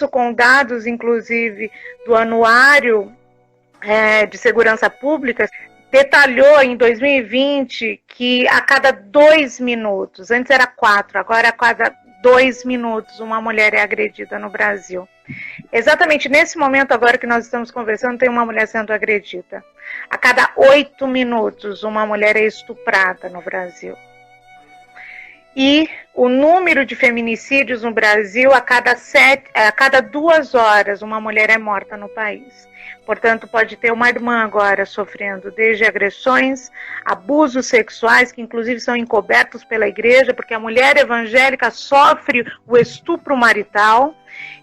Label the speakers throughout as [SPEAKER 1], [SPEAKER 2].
[SPEAKER 1] isso com dados, inclusive, do Anuário de Segurança Pública, detalhou em 2020 que a cada 2 minutos, antes era 4, agora a cada 2 minutos uma mulher é agredida no Brasil. Exatamente nesse momento agora que nós estamos conversando, tem uma mulher sendo agredida. A cada 8 minutos uma mulher é estuprada no Brasil. E o número de feminicídios no Brasil, a cada 2 horas uma mulher é morta no país. Portanto, pode ter uma irmã agora sofrendo desde agressões, abusos sexuais, que inclusive são encobertos pela igreja, porque a mulher evangélica sofre o estupro marital,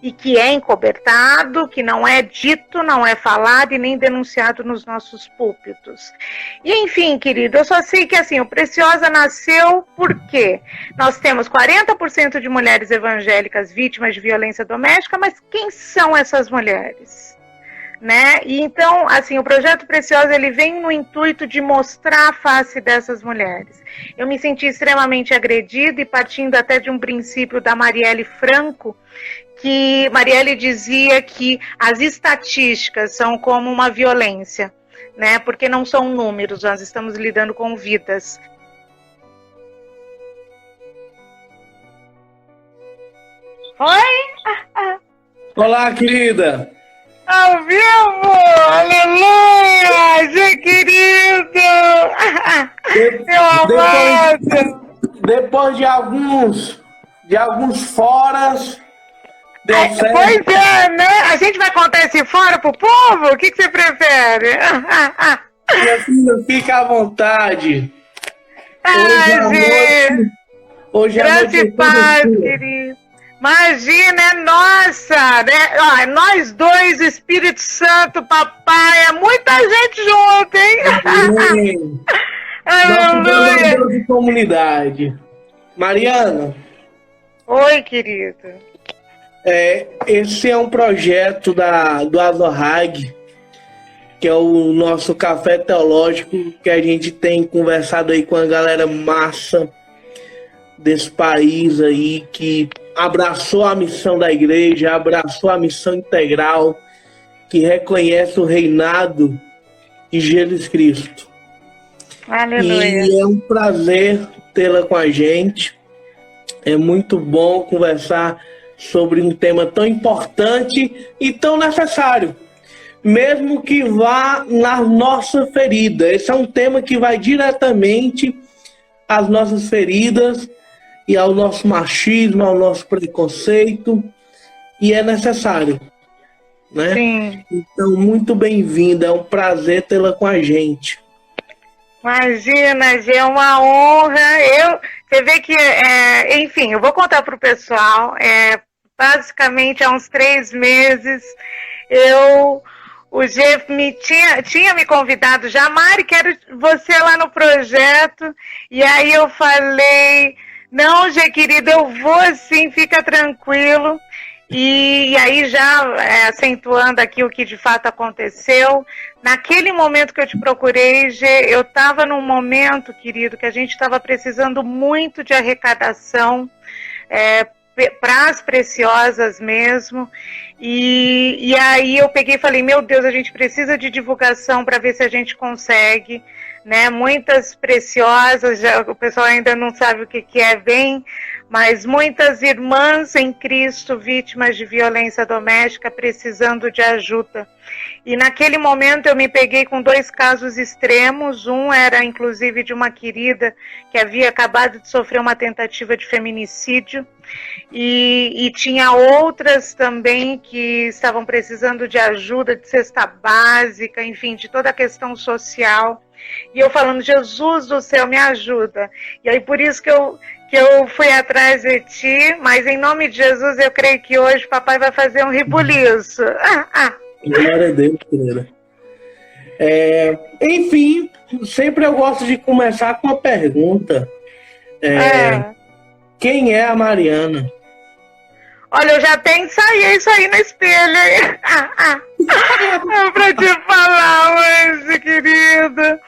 [SPEAKER 1] e que é encobertado, que não é dito, não é falado e nem denunciado nos nossos púlpitos. E enfim, querido, eu só sei que assim, o Preciosa nasceu porque nós temos 40% de mulheres evangélicas vítimas de violência doméstica, mas quem são essas mulheres? Né? E então, assim, o Projeto Preciosa, ele vem no intuito de mostrar a face dessas mulheres. Eu me senti extremamente agredida e partindo até de um princípio da Marielle Franco, que Marielle dizia que as estatísticas são como uma violência, né? Porque não são números, nós estamos lidando com vidas. Oi?
[SPEAKER 2] Olá, querida!
[SPEAKER 1] Ao vivo! Aleluia! Zé querido! Meu amado!
[SPEAKER 2] Depois de alguns foras, deu certo.
[SPEAKER 1] Pois é, né? A gente vai contar esse fora pro povo? O que você prefere?
[SPEAKER 2] Minha filha, fica à vontade. Hoje à noite
[SPEAKER 1] grande paz, querido. Imagina, é nossa, né? Ó, nós dois, Espírito Santo, papai, é muita gente junto, hein?
[SPEAKER 2] Aleluia! Nosso de comunidade. Mariana.
[SPEAKER 1] Oi, querido.
[SPEAKER 2] Esse é um projeto do Azorrag, que é o nosso café teológico, que a gente tem conversado aí com a galera massa desse país aí, que abraçou a missão da igreja, abraçou a missão integral, que reconhece o reinado de Jesus Cristo.
[SPEAKER 1] Aleluia.
[SPEAKER 2] E é um prazer tê-la com a gente. É muito bom conversar sobre um tema tão importante e tão necessário, mesmo que vá na nossa ferida. Esse é um tema que vai diretamente às nossas feridas e ao nosso machismo, ao nosso preconceito, e é necessário, né?
[SPEAKER 1] Sim.
[SPEAKER 2] Então, muito bem-vinda, é um prazer tê-la com a gente.
[SPEAKER 1] Imagina, Gê, é uma honra. Você vê que, enfim, eu vou contar para o pessoal, basicamente há uns 3 meses, o Gê tinha me convidado já, Mari, quero você lá no projeto, e aí eu falei, não, Gê, querido, eu vou sim, fica tranquilo. E aí já acentuando aqui o que de fato aconteceu, naquele momento que eu te procurei, Gê, eu estava num momento, querido, que a gente estava precisando muito de arrecadação para as preciosas mesmo, e aí eu peguei e falei, meu Deus, a gente precisa de divulgação para ver se a gente consegue, né? Muitas preciosas, o pessoal ainda não sabe o que é bem, mas muitas irmãs em Cristo vítimas de violência doméstica precisando de ajuda. E naquele momento eu me peguei com 2 casos extremos. Um era inclusive de uma querida que havia acabado de sofrer uma tentativa de feminicídio, e tinha outras também que estavam precisando de ajuda, de cesta básica, enfim, de toda a questão social. E eu falando, Jesus do céu, me ajuda. E aí por isso que eu fui atrás de ti, mas em nome de Jesus eu creio que hoje o papai vai fazer um ribuliço.
[SPEAKER 2] Glória a Deus, querida. Enfim, sempre eu gosto de começar com uma pergunta. Quem é a Mariana?
[SPEAKER 1] Olha, eu já até ensaiei isso aí no espelho. Pra te falar hoje, querida.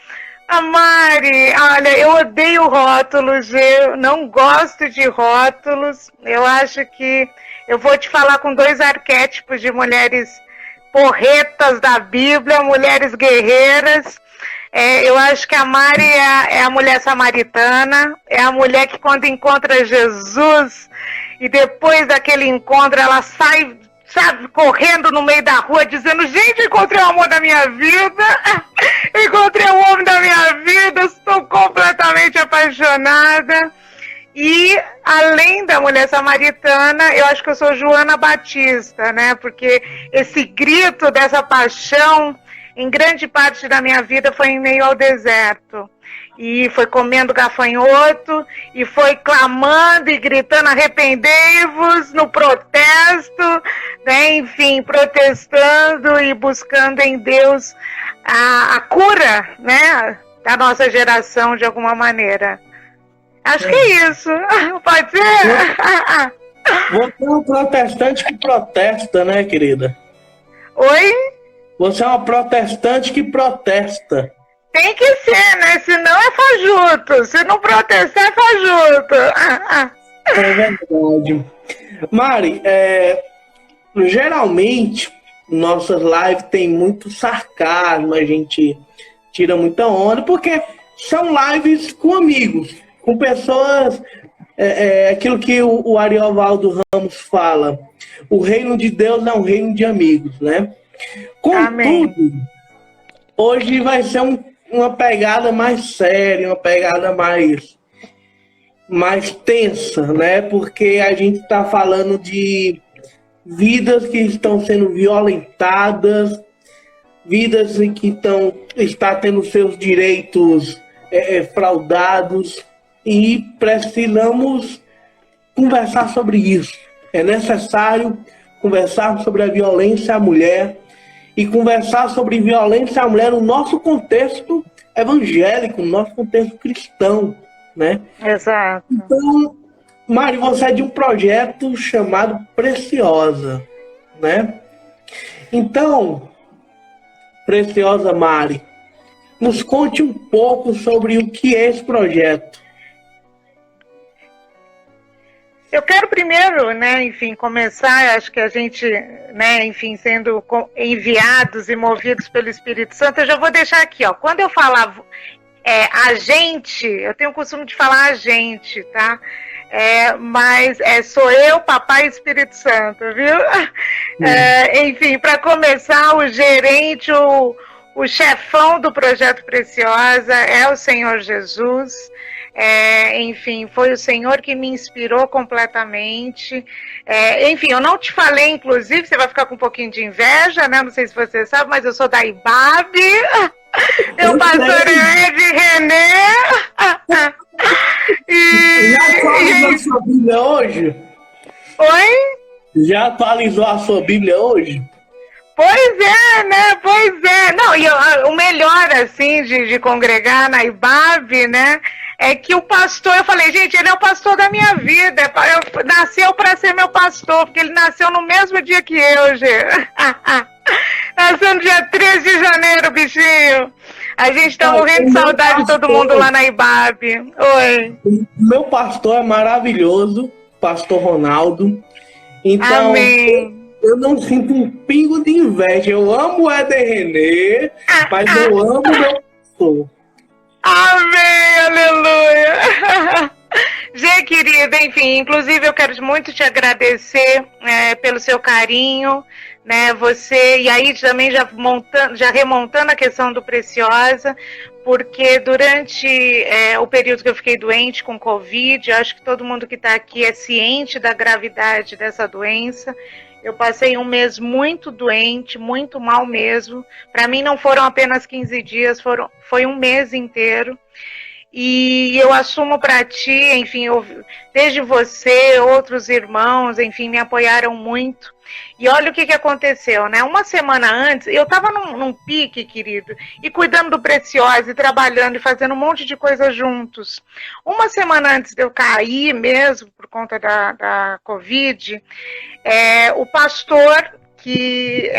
[SPEAKER 1] A Mari, olha, eu odeio rótulos, eu não gosto de rótulos. Eu acho que eu vou te falar com 2 arquétipos de mulheres porretas da Bíblia, mulheres guerreiras. Eu acho que a Mari é a mulher samaritana, é a mulher que quando encontra Jesus e depois daquele encontro ela sai, sabe, correndo no meio da rua dizendo: gente, encontrei o amor da minha vida, encontrei o homem da minha vida, estou completamente apaixonada. E além da mulher samaritana, eu acho que eu sou Joana Batista, né? Porque esse grito dessa paixão, em grande parte da minha vida, foi em meio ao deserto. E foi comendo gafanhoto, e foi clamando e gritando: arrependei-vos, no protesto, né? Enfim, protestando e buscando em Deus a cura, né? Da nossa geração, de alguma maneira. Acho que é isso. Pode ser?
[SPEAKER 2] Você é um protestante que protesta, né, querida?
[SPEAKER 1] Oi?
[SPEAKER 2] Você é uma protestante que protesta.
[SPEAKER 1] Tem que ser, né? Senão é fajuto. Se não protestar, é fajuto.
[SPEAKER 2] É verdade. Mari, geralmente, nossas lives tem muito sarcasmo, a gente tira muita onda, porque são lives com amigos, com pessoas, aquilo que o Ariovaldo Ramos fala: o reino de Deus é um reino de amigos, né? Contudo, hoje vai ser uma pegada mais séria, uma pegada mais tensa, né? Porque a gente está falando de vidas que estão sendo violentadas, vidas que estão tendo seus direitos fraudados, e precisamos conversar sobre isso. É necessário conversar sobre a violência à mulher e conversar sobre violência à mulher no nosso contexto evangélico, no nosso contexto cristão, né?
[SPEAKER 1] Exato.
[SPEAKER 2] Então, Mari, você é de um projeto chamado Preciosa, né? Então, Preciosa Mari, nos conte um pouco sobre o que é esse projeto.
[SPEAKER 1] Eu quero primeiro, né, enfim, começar, acho que a gente, né, enfim, sendo enviados e movidos pelo Espírito Santo, eu já vou deixar aqui, ó, quando eu falava a gente, eu tenho o costume de falar a gente, tá? Mas sou eu, Papai e Espírito Santo, viu? Enfim, para começar, o gerente, o chefão do Projeto Preciosa é o Senhor Jesus. Enfim, foi o Senhor que me inspirou completamente. Enfim, eu não te falei, inclusive, você vai ficar com um pouquinho de inveja, né? Não sei se você sabe, mas eu sou da IBAB. Eu pastoreei de René.
[SPEAKER 2] Já atualizou a sua Bíblia hoje?
[SPEAKER 1] Oi?
[SPEAKER 2] Já atualizou a sua Bíblia hoje?
[SPEAKER 1] Pois é, né? Pois é. Não, e o melhor, assim, de congregar na IBAB, né? É que o pastor, eu falei, gente, ele é o pastor da minha vida. Nasceu para ser meu pastor, porque ele nasceu no mesmo dia que eu, gente. Nasceu no dia 13 de janeiro, bichinho. A gente tá morrendo de saudade de todo mundo lá na IBAB. Oi.
[SPEAKER 2] Meu pastor é maravilhoso, pastor Ronaldo. Então,
[SPEAKER 1] amém.
[SPEAKER 2] Eu não sinto um pingo de inveja. Eu amo o Éder René, mas eu amo meu pastor.
[SPEAKER 1] Amém, aleluia. Gê, querida, enfim, inclusive eu quero muito te agradecer pelo seu carinho, né, você, e aí também já remontando a questão do Preciosa, porque durante o período que eu fiquei doente com Covid, eu acho que todo mundo que está aqui é ciente da gravidade dessa doença. Eu passei um mês muito doente, muito mal mesmo. Para mim não foram apenas 15 dias, foi um mês inteiro. E eu assumo para ti, enfim, desde você, outros irmãos, enfim, me apoiaram muito. E olha o que aconteceu, né? Uma semana antes, eu estava num pique, querido, e cuidando do Preciosa, e trabalhando, e fazendo um monte de coisa juntos. Uma semana antes de eu cair mesmo, por conta da Covid, o pastor que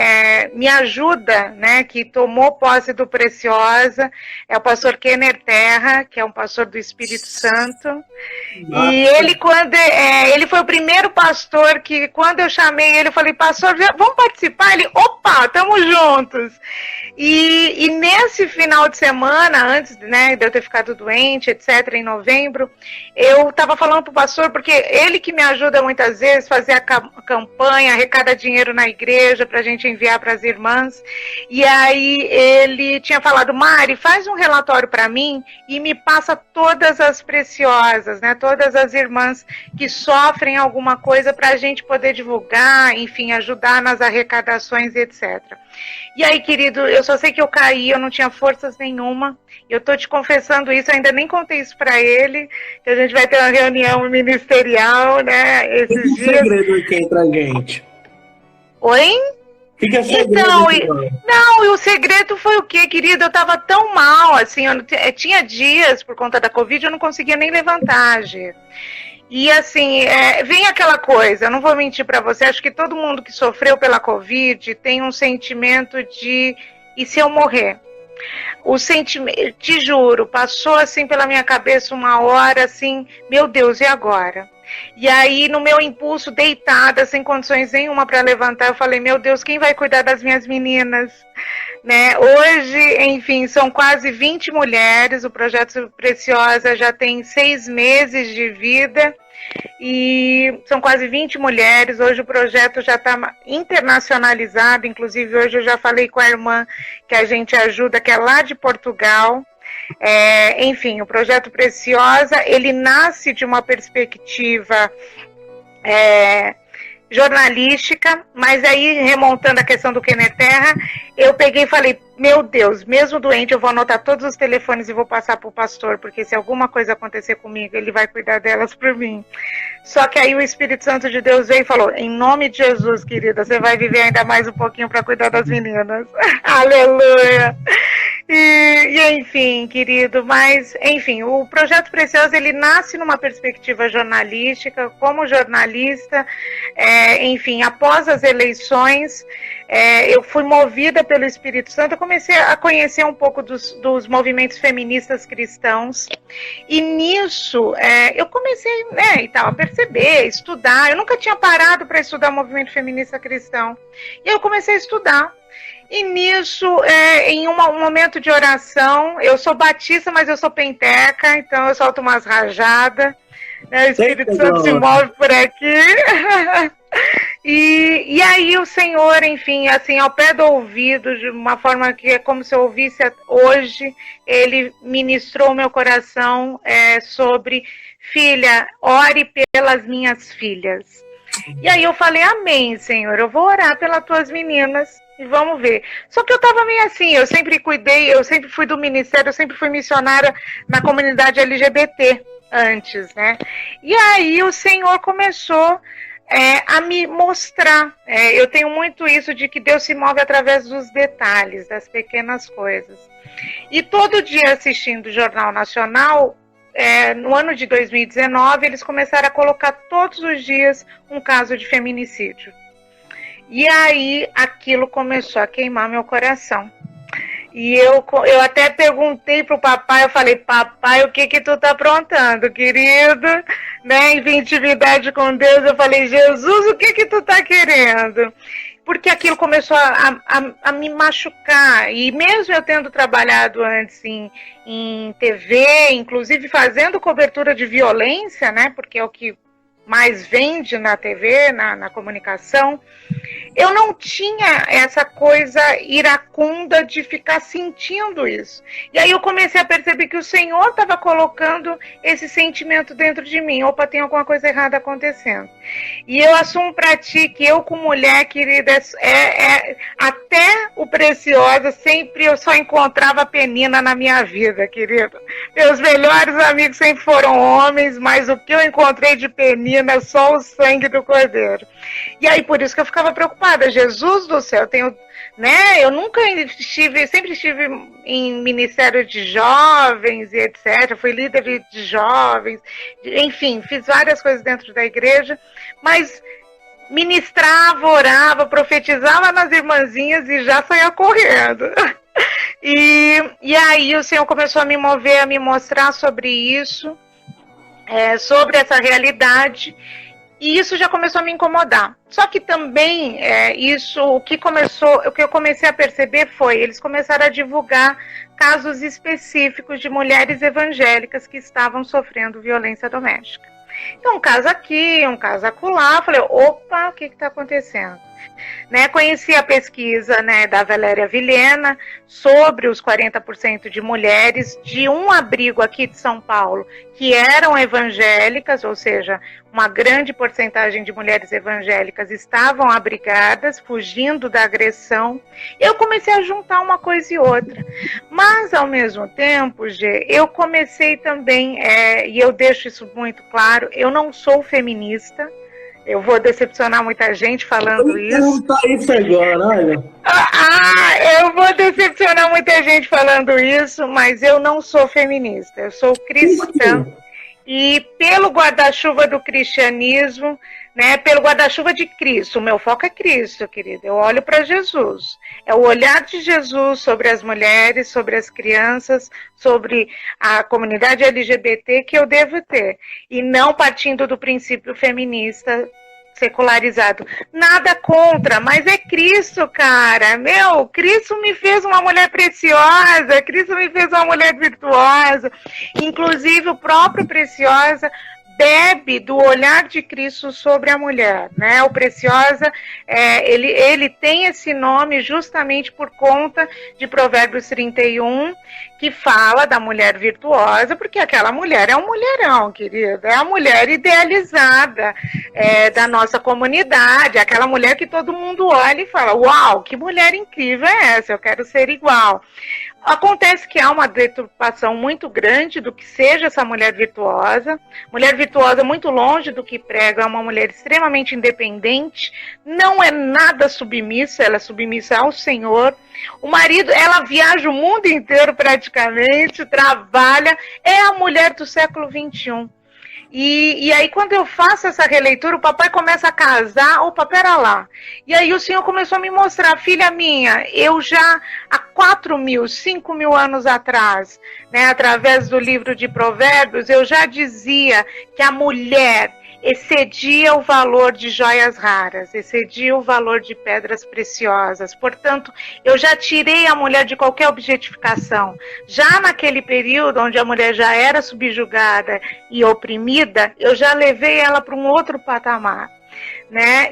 [SPEAKER 1] me ajuda, né, que tomou posse do Preciosa, é o pastor Kenner Terra, que é um pastor do Espírito Santo. Nossa. E ele, quando ele foi o primeiro pastor que, quando eu chamei ele, eu falei, pastor, vamos participar? Ele, opa, estamos juntos. E nesse final de semana, antes, né, de eu ter ficado doente, etc., em novembro, eu estava falando para o pastor, porque ele que me ajuda muitas vezes a fazer a campanha, arrecada dinheiro na igreja para a gente enviar para as irmãs. E aí ele tinha falado, Mari, faz um relatório para mim e me passa todas as preciosas, né, todas as irmãs que sofrem alguma coisa para a gente poder divulgar, enfim, ajudar nas arrecadações, etc. E aí, querido, eu só sei que eu caí, eu não tinha forças nenhuma. Eu tô te confessando isso, eu ainda nem contei isso para ele, que a gente vai ter uma reunião ministerial, né, esses dias.
[SPEAKER 2] Que segredo aqui entre a gente?
[SPEAKER 1] Oi?
[SPEAKER 2] Fica segredo.
[SPEAKER 1] Não, e o segredo foi o quê, querido? Eu tava tão mal, assim, tinha dias, por conta da Covid, eu não conseguia nem levantar, Gê. E assim, vem aquela coisa, eu não vou mentir para você, acho que todo mundo que sofreu pela Covid tem um sentimento de, e se eu morrer? O sentimento, te juro, passou assim pela minha cabeça uma hora assim, meu Deus, e agora? E aí, no meu impulso, deitada, sem condições nenhuma para levantar, eu falei, meu Deus, quem vai cuidar das minhas meninas? Né? Hoje, enfim, são quase 20 mulheres, o Projeto Preciosa já tem 6 meses de vida, e são quase 20 mulheres. Hoje o projeto já está internacionalizado, inclusive hoje eu já falei com a irmã que a gente ajuda, que é lá de Portugal. Enfim, o Projeto Preciosa, ele nasce de uma perspectiva jornalística, mas aí, remontando a questão do Kenner Terra, eu peguei e falei, meu Deus, mesmo doente, eu vou anotar todos os telefones e vou passar para o pastor, porque se alguma coisa acontecer comigo, ele vai cuidar delas por mim. Só que aí o Espírito Santo de Deus veio e falou, em nome de Jesus, querida, você vai viver ainda mais um pouquinho para cuidar das meninas. Aleluia! E enfim, querido, mas enfim, o Projeto Precioso, ele nasce numa perspectiva jornalística, como jornalista, enfim, após as eleições, eu fui movida pelo Espírito Santo, eu comecei a conhecer um pouco dos movimentos feministas cristãos, e nisso eu comecei, né, e tal, a perceber, estudar. Eu nunca tinha parado para estudar o movimento feminista cristão, e eu comecei a estudar. E nisso, em um momento de oração, eu sou batista, mas eu sou penteca, então eu solto umas rajadas, né? O Espírito Santo se move por aqui. E aí o Senhor, enfim, assim, ao pé do ouvido, de uma forma que é como se eu ouvisse hoje, Ele ministrou o meu coração sobre, filha, ore pelas minhas filhas. E aí eu falei, amém, Senhor, eu vou orar pelas tuas meninas e vamos ver. Só que eu tava meio assim, eu sempre cuidei, eu sempre fui do ministério, eu sempre fui missionária na comunidade LGBT antes, né? E aí o Senhor começou a me mostrar. Eu tenho muito isso de que Deus se move através dos detalhes, das pequenas coisas. E todo dia assistindo o Jornal Nacional, no ano de 2019, eles começaram a colocar todos os dias um caso de feminicídio. E aí aquilo começou a queimar meu coração. E eu até perguntei pro papai, eu falei, papai, o que tu tá aprontando, querido? Né, em intimidade com Deus, eu falei, Jesus, o que tu tá querendo? Porque aquilo começou a me machucar. E mesmo eu tendo trabalhado antes em TV, inclusive fazendo cobertura de violência, né, porque é o que mais vende na TV, na comunicação, eu não tinha essa coisa iracunda de ficar sentindo isso. E aí eu comecei a perceber que o Senhor estava colocando esse sentimento dentro de mim. Opa, tem alguma coisa errada acontecendo. E eu assumo para ti que eu, como mulher, querida, até o Preciosa, sempre eu só encontrava penina na minha vida, querida. Meus melhores amigos sempre foram homens, mas o que eu encontrei de penina é só o sangue do Cordeiro. E aí, por isso que eu ficava preocupada. Jesus do céu, eu nunca sempre estive em ministério de jovens e etc. Fui líder de jovens, enfim, fiz várias coisas dentro da igreja, mas ministrava, orava, profetizava nas irmãzinhas e já saía correndo. E aí o Senhor começou a me mover, a me mostrar sobre isso, sobre essa realidade, e isso já começou a me incomodar. Só que também o que eu comecei a perceber foi, eles começaram a divulgar casos específicos de mulheres evangélicas que estavam sofrendo violência doméstica. Então, um caso aqui, um caso acolá, falei, opa, o que está acontecendo? Conheci a pesquisa da Valéria Vilhena sobre os 40% de mulheres de um abrigo aqui de São Paulo que eram evangélicas, ou seja, uma grande porcentagem de mulheres evangélicas estavam abrigadas, fugindo da agressão. Eu comecei a juntar uma coisa e outra, mas ao mesmo tempo, Gê, eu comecei também, e eu deixo isso muito claro, eu não sou feminista. Eu vou decepcionar muita gente falando isso.
[SPEAKER 2] Isso agora, olha.
[SPEAKER 1] Eu vou decepcionar muita gente falando isso, mas eu não sou feminista. Eu sou cristã. E pelo guarda-chuva do cristianismo, pelo guarda-chuva de Cristo, o meu foco é Cristo, querido. Eu olho para Jesus. É o olhar de Jesus sobre as mulheres, sobre as crianças, sobre a comunidade LGBT que eu devo ter. E não partindo do princípio feminista secularizado. Nada contra, mas é Cristo, cara. Cristo me fez uma mulher preciosa, Cristo me fez uma mulher virtuosa. Inclusive, o próprio Preciosa bebe do olhar de Cristo sobre a mulher, O Preciosa, ele tem esse nome justamente por conta de Provérbios 31, que fala da mulher virtuosa, porque aquela mulher é um mulherão, querida, é a mulher idealizada da nossa comunidade, aquela mulher que todo mundo olha e fala, uau, que mulher incrível é essa, eu quero ser igual. Acontece que há uma deturpação muito grande do que seja essa mulher virtuosa. Mulher virtuosa muito longe do que prega, é uma mulher extremamente independente, não é nada submissa, ela é submissa ao Senhor. O marido, ela viaja o mundo inteiro praticamente, trabalha, é a mulher do século XXI. E aí quando eu faço essa releitura, o papai começa a casar, opa, pera lá. E aí o Senhor começou a me mostrar, filha minha, eu já há 5.000 anos atrás, através do livro de Provérbios, eu já dizia que a mulher excedia o valor de joias raras, excedia o valor de pedras preciosas. Portanto, eu já tirei a mulher de qualquer objetificação. Já naquele período onde a mulher já era subjugada e oprimida, eu já levei ela para um outro patamar.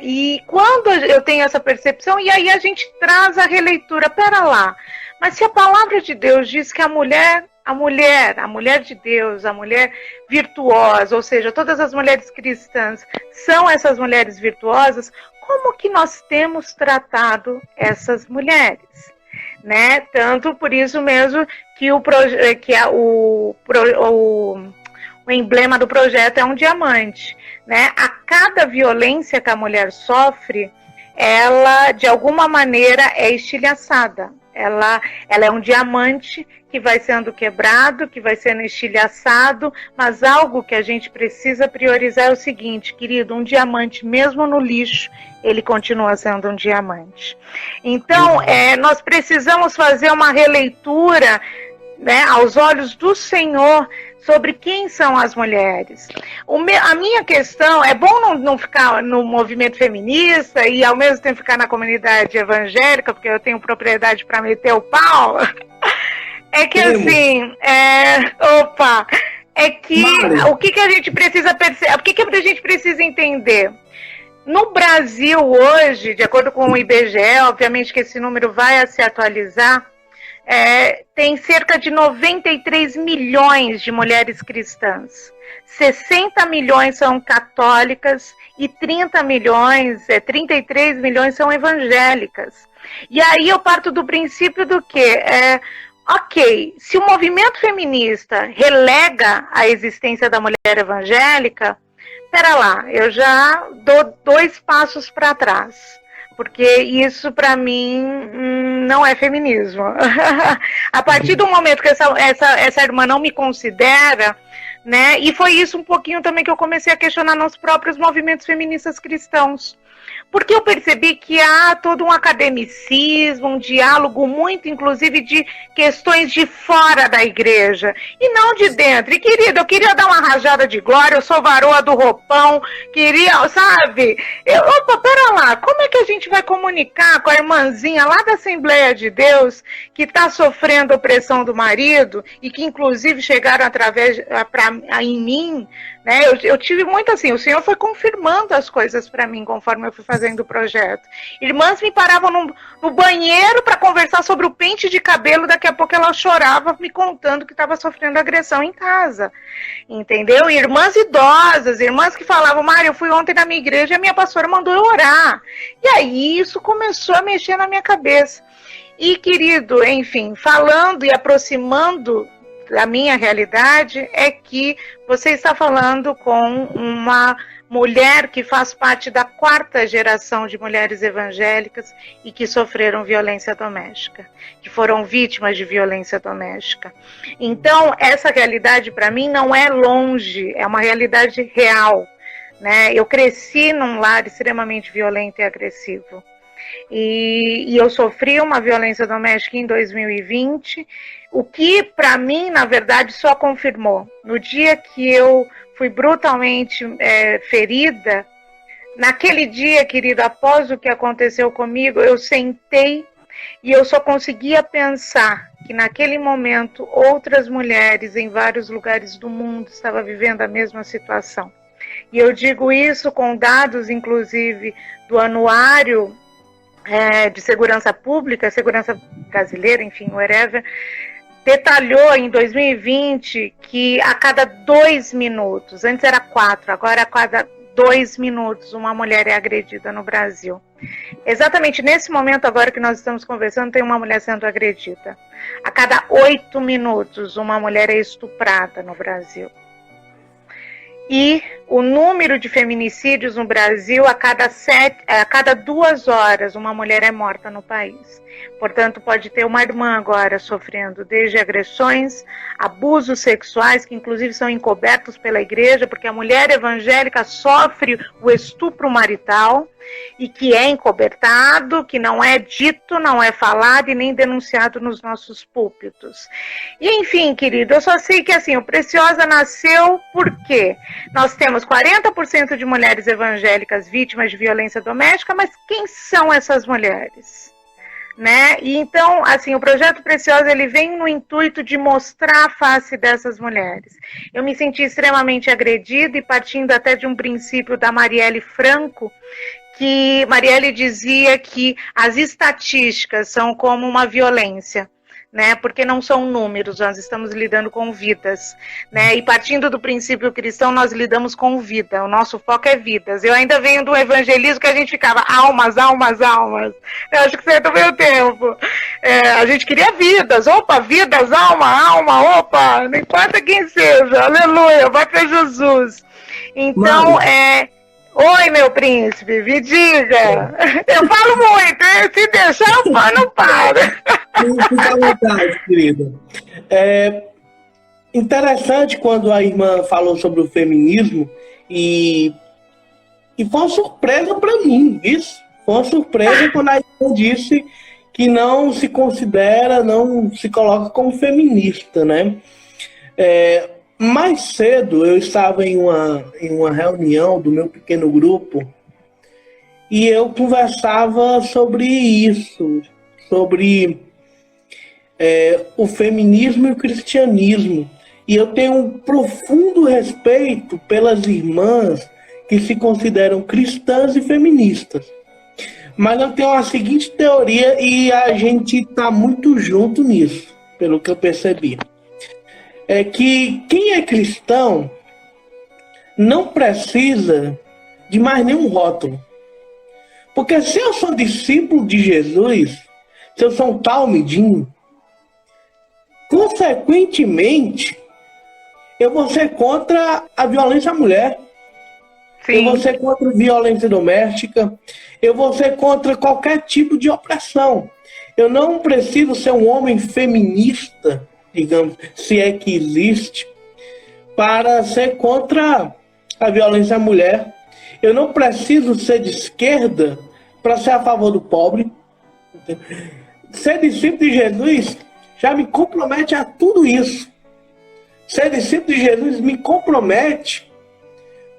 [SPEAKER 1] E quando eu tenho essa percepção, e aí a gente traz a releitura, pera lá, mas se a palavra de Deus diz que a mulher de Deus, a mulher virtuosa, ou seja, todas as mulheres cristãs são essas mulheres virtuosas, como que nós temos tratado essas mulheres? Tanto por isso mesmo que o emblema do projeto é um diamante. A cada violência que a mulher sofre, ela de alguma maneira é estilhaçada. Ela é um diamante que vai sendo quebrado, que vai sendo estilhaçado, mas algo que a gente precisa priorizar é o seguinte, querido, um diamante mesmo no lixo, ele continua sendo um diamante. Então, nós precisamos fazer uma releitura, aos olhos do Senhor, sobre quem são as mulheres. A minha questão, é bom não ficar no movimento feminista e ao mesmo tempo ficar na comunidade evangélica, porque eu tenho propriedade para meter o pau, é que assim, o que a gente precisa perceber, o que a gente precisa entender? No Brasil hoje, de acordo com o IBGE, obviamente que esse número vai se atualizar, tem cerca de 93 milhões de mulheres cristãs. 60 milhões são católicas e 33 milhões são evangélicas. E aí eu parto do princípio do que? Ok, se o movimento feminista relega a existência da mulher evangélica, pera lá, eu já dou 2 passos para trás. Porque isso, para mim, não é feminismo. A partir do momento que essa irmã não me considera, e foi isso um pouquinho também que eu comecei a questionar nos próprios movimentos feministas cristãos. porque eu percebi que há todo um academicismo, um diálogo muito, inclusive, de questões de fora da igreja, e não de dentro. E, querida, eu queria dar uma rajada de glória, eu sou varoa do roupão, queria, sabe? Opa, pera lá, como é que a gente vai comunicar com a irmãzinha lá da Assembleia de Deus, que está sofrendo opressão do marido, e que, inclusive, chegaram em mim, né? Eu tive muito assim, o Senhor foi confirmando as coisas para mim conforme eu fui fazendo o projeto. Irmãs me paravam no banheiro para conversar sobre o pente de cabelo, daqui a pouco ela chorava me contando que estava sofrendo agressão em casa, entendeu? Irmãs idosas, irmãs que falavam, Mari, eu fui ontem na minha igreja e a minha pastora mandou eu orar. E aí isso começou a mexer na minha cabeça. E, querido, enfim, falando e aproximando da minha realidade, é que você está falando com uma mulher que faz parte da 4ª geração de mulheres evangélicas e que sofreram violência doméstica, que foram vítimas de violência doméstica. Então, essa realidade para mim não é longe, é uma realidade real, né? Eu cresci num lar extremamente violento e agressivo. E eu sofri uma violência doméstica em 2020, o que para mim, na verdade, só confirmou. No dia que eu fui brutalmente ferida, naquele dia, querido, após o que aconteceu comigo, eu sentei e eu só conseguia pensar que naquele momento outras mulheres em vários lugares do mundo estavam vivendo a mesma situação. E eu digo isso com dados, inclusive, do anuário de segurança pública, segurança brasileira, enfim, whatever, detalhou em 2020 que a cada 2 minutos, antes era 4, agora a cada 2 minutos uma mulher é agredida no Brasil. Exatamente nesse momento agora que nós estamos conversando, tem uma mulher sendo agredida. A cada 8 minutos uma mulher é estuprada no Brasil. E o número de feminicídios no Brasil, a cada 2 horas, uma mulher é morta no país. Portanto, pode ter uma irmã agora sofrendo desde agressões, abusos sexuais, que inclusive são encobertos pela igreja, porque a mulher evangélica sofre o estupro marital, e que é encobertado, que não é dito, não é falado e nem denunciado nos nossos púlpitos. E enfim, querido, eu só sei que assim, o Preciosa nasceu porque nós temos 40% de mulheres evangélicas vítimas de violência doméstica, mas quem são essas mulheres? Né? E então, assim, o Projeto Preciosa, ele vem no intuito de mostrar a face dessas mulheres. Eu me senti extremamente agredida e partindo até de um princípio da Marielle Franco, que Marielle dizia que as estatísticas são como uma violência, né? Porque não são números, nós estamos lidando com vidas, né? E partindo do princípio cristão, nós lidamos com vida, o nosso foco é vidas. Eu ainda venho do evangelismo que a gente ficava almas, almas, almas. Eu acho que você é do meu tempo. A gente queria vidas, opa, vidas, alma, opa, não importa quem seja, aleluia, vai para Jesus. Então, oi, meu príncipe, me diga. Eu falo muito, hein? Se deixar, o pano para.
[SPEAKER 2] Fica à vontade, querida. Interessante quando a irmã falou sobre o feminismo e foi uma surpresa para mim, isso. Foi uma surpresa quando a irmã disse que não se considera, não se coloca como feminista, né? Mais cedo eu estava em uma reunião do meu pequeno grupo e eu conversava sobre isso, sobre o feminismo e o cristianismo. E eu tenho um profundo respeito pelas irmãs que se consideram cristãs e feministas. Mas eu tenho a seguinte teoria e a gente está muito junto nisso, pelo que eu percebi. É que quem é cristão não precisa de mais nenhum rótulo. Porque se eu sou discípulo de Jesus, se eu sou um talmidim, consequentemente, eu vou ser contra a violência à mulher. Sim. Eu vou ser contra a violência doméstica. Eu vou ser contra qualquer tipo de opressão. Eu não preciso ser um homem feminista, digamos, se é que existe, para ser contra a violência à mulher. Eu não preciso ser de esquerda para ser a favor do pobre. Ser discípulo de Jesus já me compromete a tudo isso. Ser discípulo de Jesus me compromete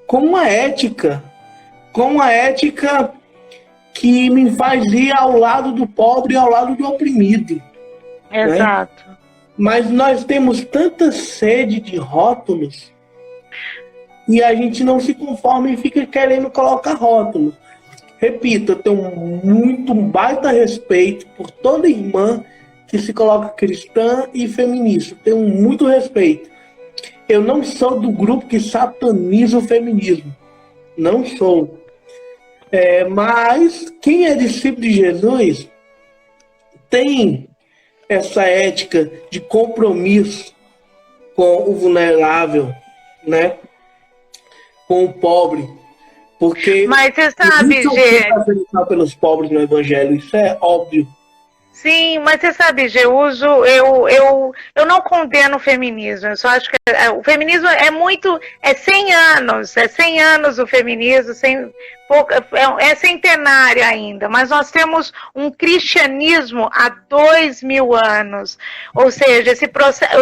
[SPEAKER 2] com uma ética que me faz ir ao lado do pobre e ao lado do oprimido.
[SPEAKER 1] Exato.
[SPEAKER 2] Né? Mas nós temos tanta sede de rótulos e a gente não se conforma e fica querendo colocar rótulos. Repito, eu tenho um baita respeito por toda irmã que se coloca cristã e feminista. Tenho muito respeito. Eu não sou do grupo que sataniza o feminismo. Não sou. Mas quem é discípulo de Jesus tem essa ética de compromisso com o vulnerável, né? Com o pobre. Porque
[SPEAKER 1] mas você sabe, Gê,
[SPEAKER 2] pelos pobres no evangelho, isso é óbvio.
[SPEAKER 1] Sim, mas você sabe, Gê, eu não condeno o feminismo. Eu só acho que o feminismo é 100 anos o feminismo, é centenário ainda, mas nós temos um cristianismo há 2000 anos, ou seja, esse processo,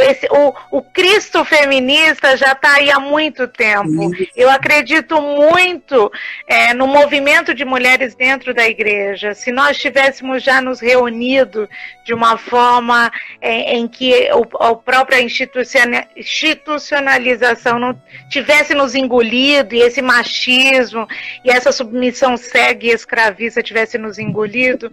[SPEAKER 1] o Cristo feminista já está aí há muito tempo. Eu acredito muito no movimento de mulheres dentro da igreja. Se nós tivéssemos já nos reunido de uma forma em que a própria institucionalização não tivesse nos engolido, e esse machismo e essa submissão cega e escravista tivesse nos engolido,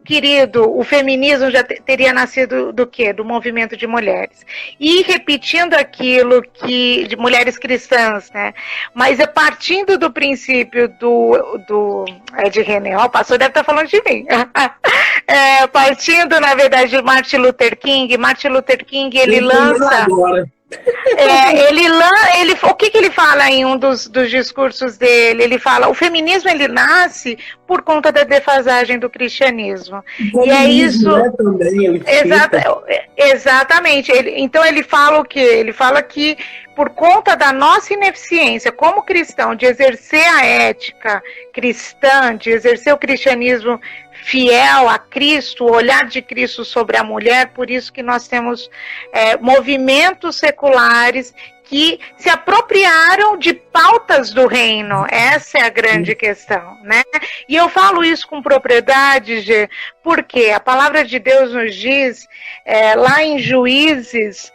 [SPEAKER 1] querido, o feminismo já teria nascido do quê? Do movimento de mulheres. E repetindo aquilo de mulheres cristãs, né? Mas partindo do princípio de René, o pastor deve estar falando de mim. Partindo, na verdade, de Martin Luther King, ele lança... O que ele fala em um dos discursos dele? Ele fala, o feminismo ele nasce por conta da defasagem do cristianismo. E é isso.
[SPEAKER 2] Também,
[SPEAKER 1] exatamente. Então ele fala o quê? Ele fala que por conta da nossa ineficiência como cristão de exercer a ética cristã, de exercer o cristianismo fiel a Cristo, o olhar de Cristo sobre a mulher, por isso que nós temos movimentos seculares que se apropriaram de pautas do reino. Essa é a grande questão, né? E eu falo isso com propriedade, Gê, porque a palavra de Deus nos diz, lá em Juízes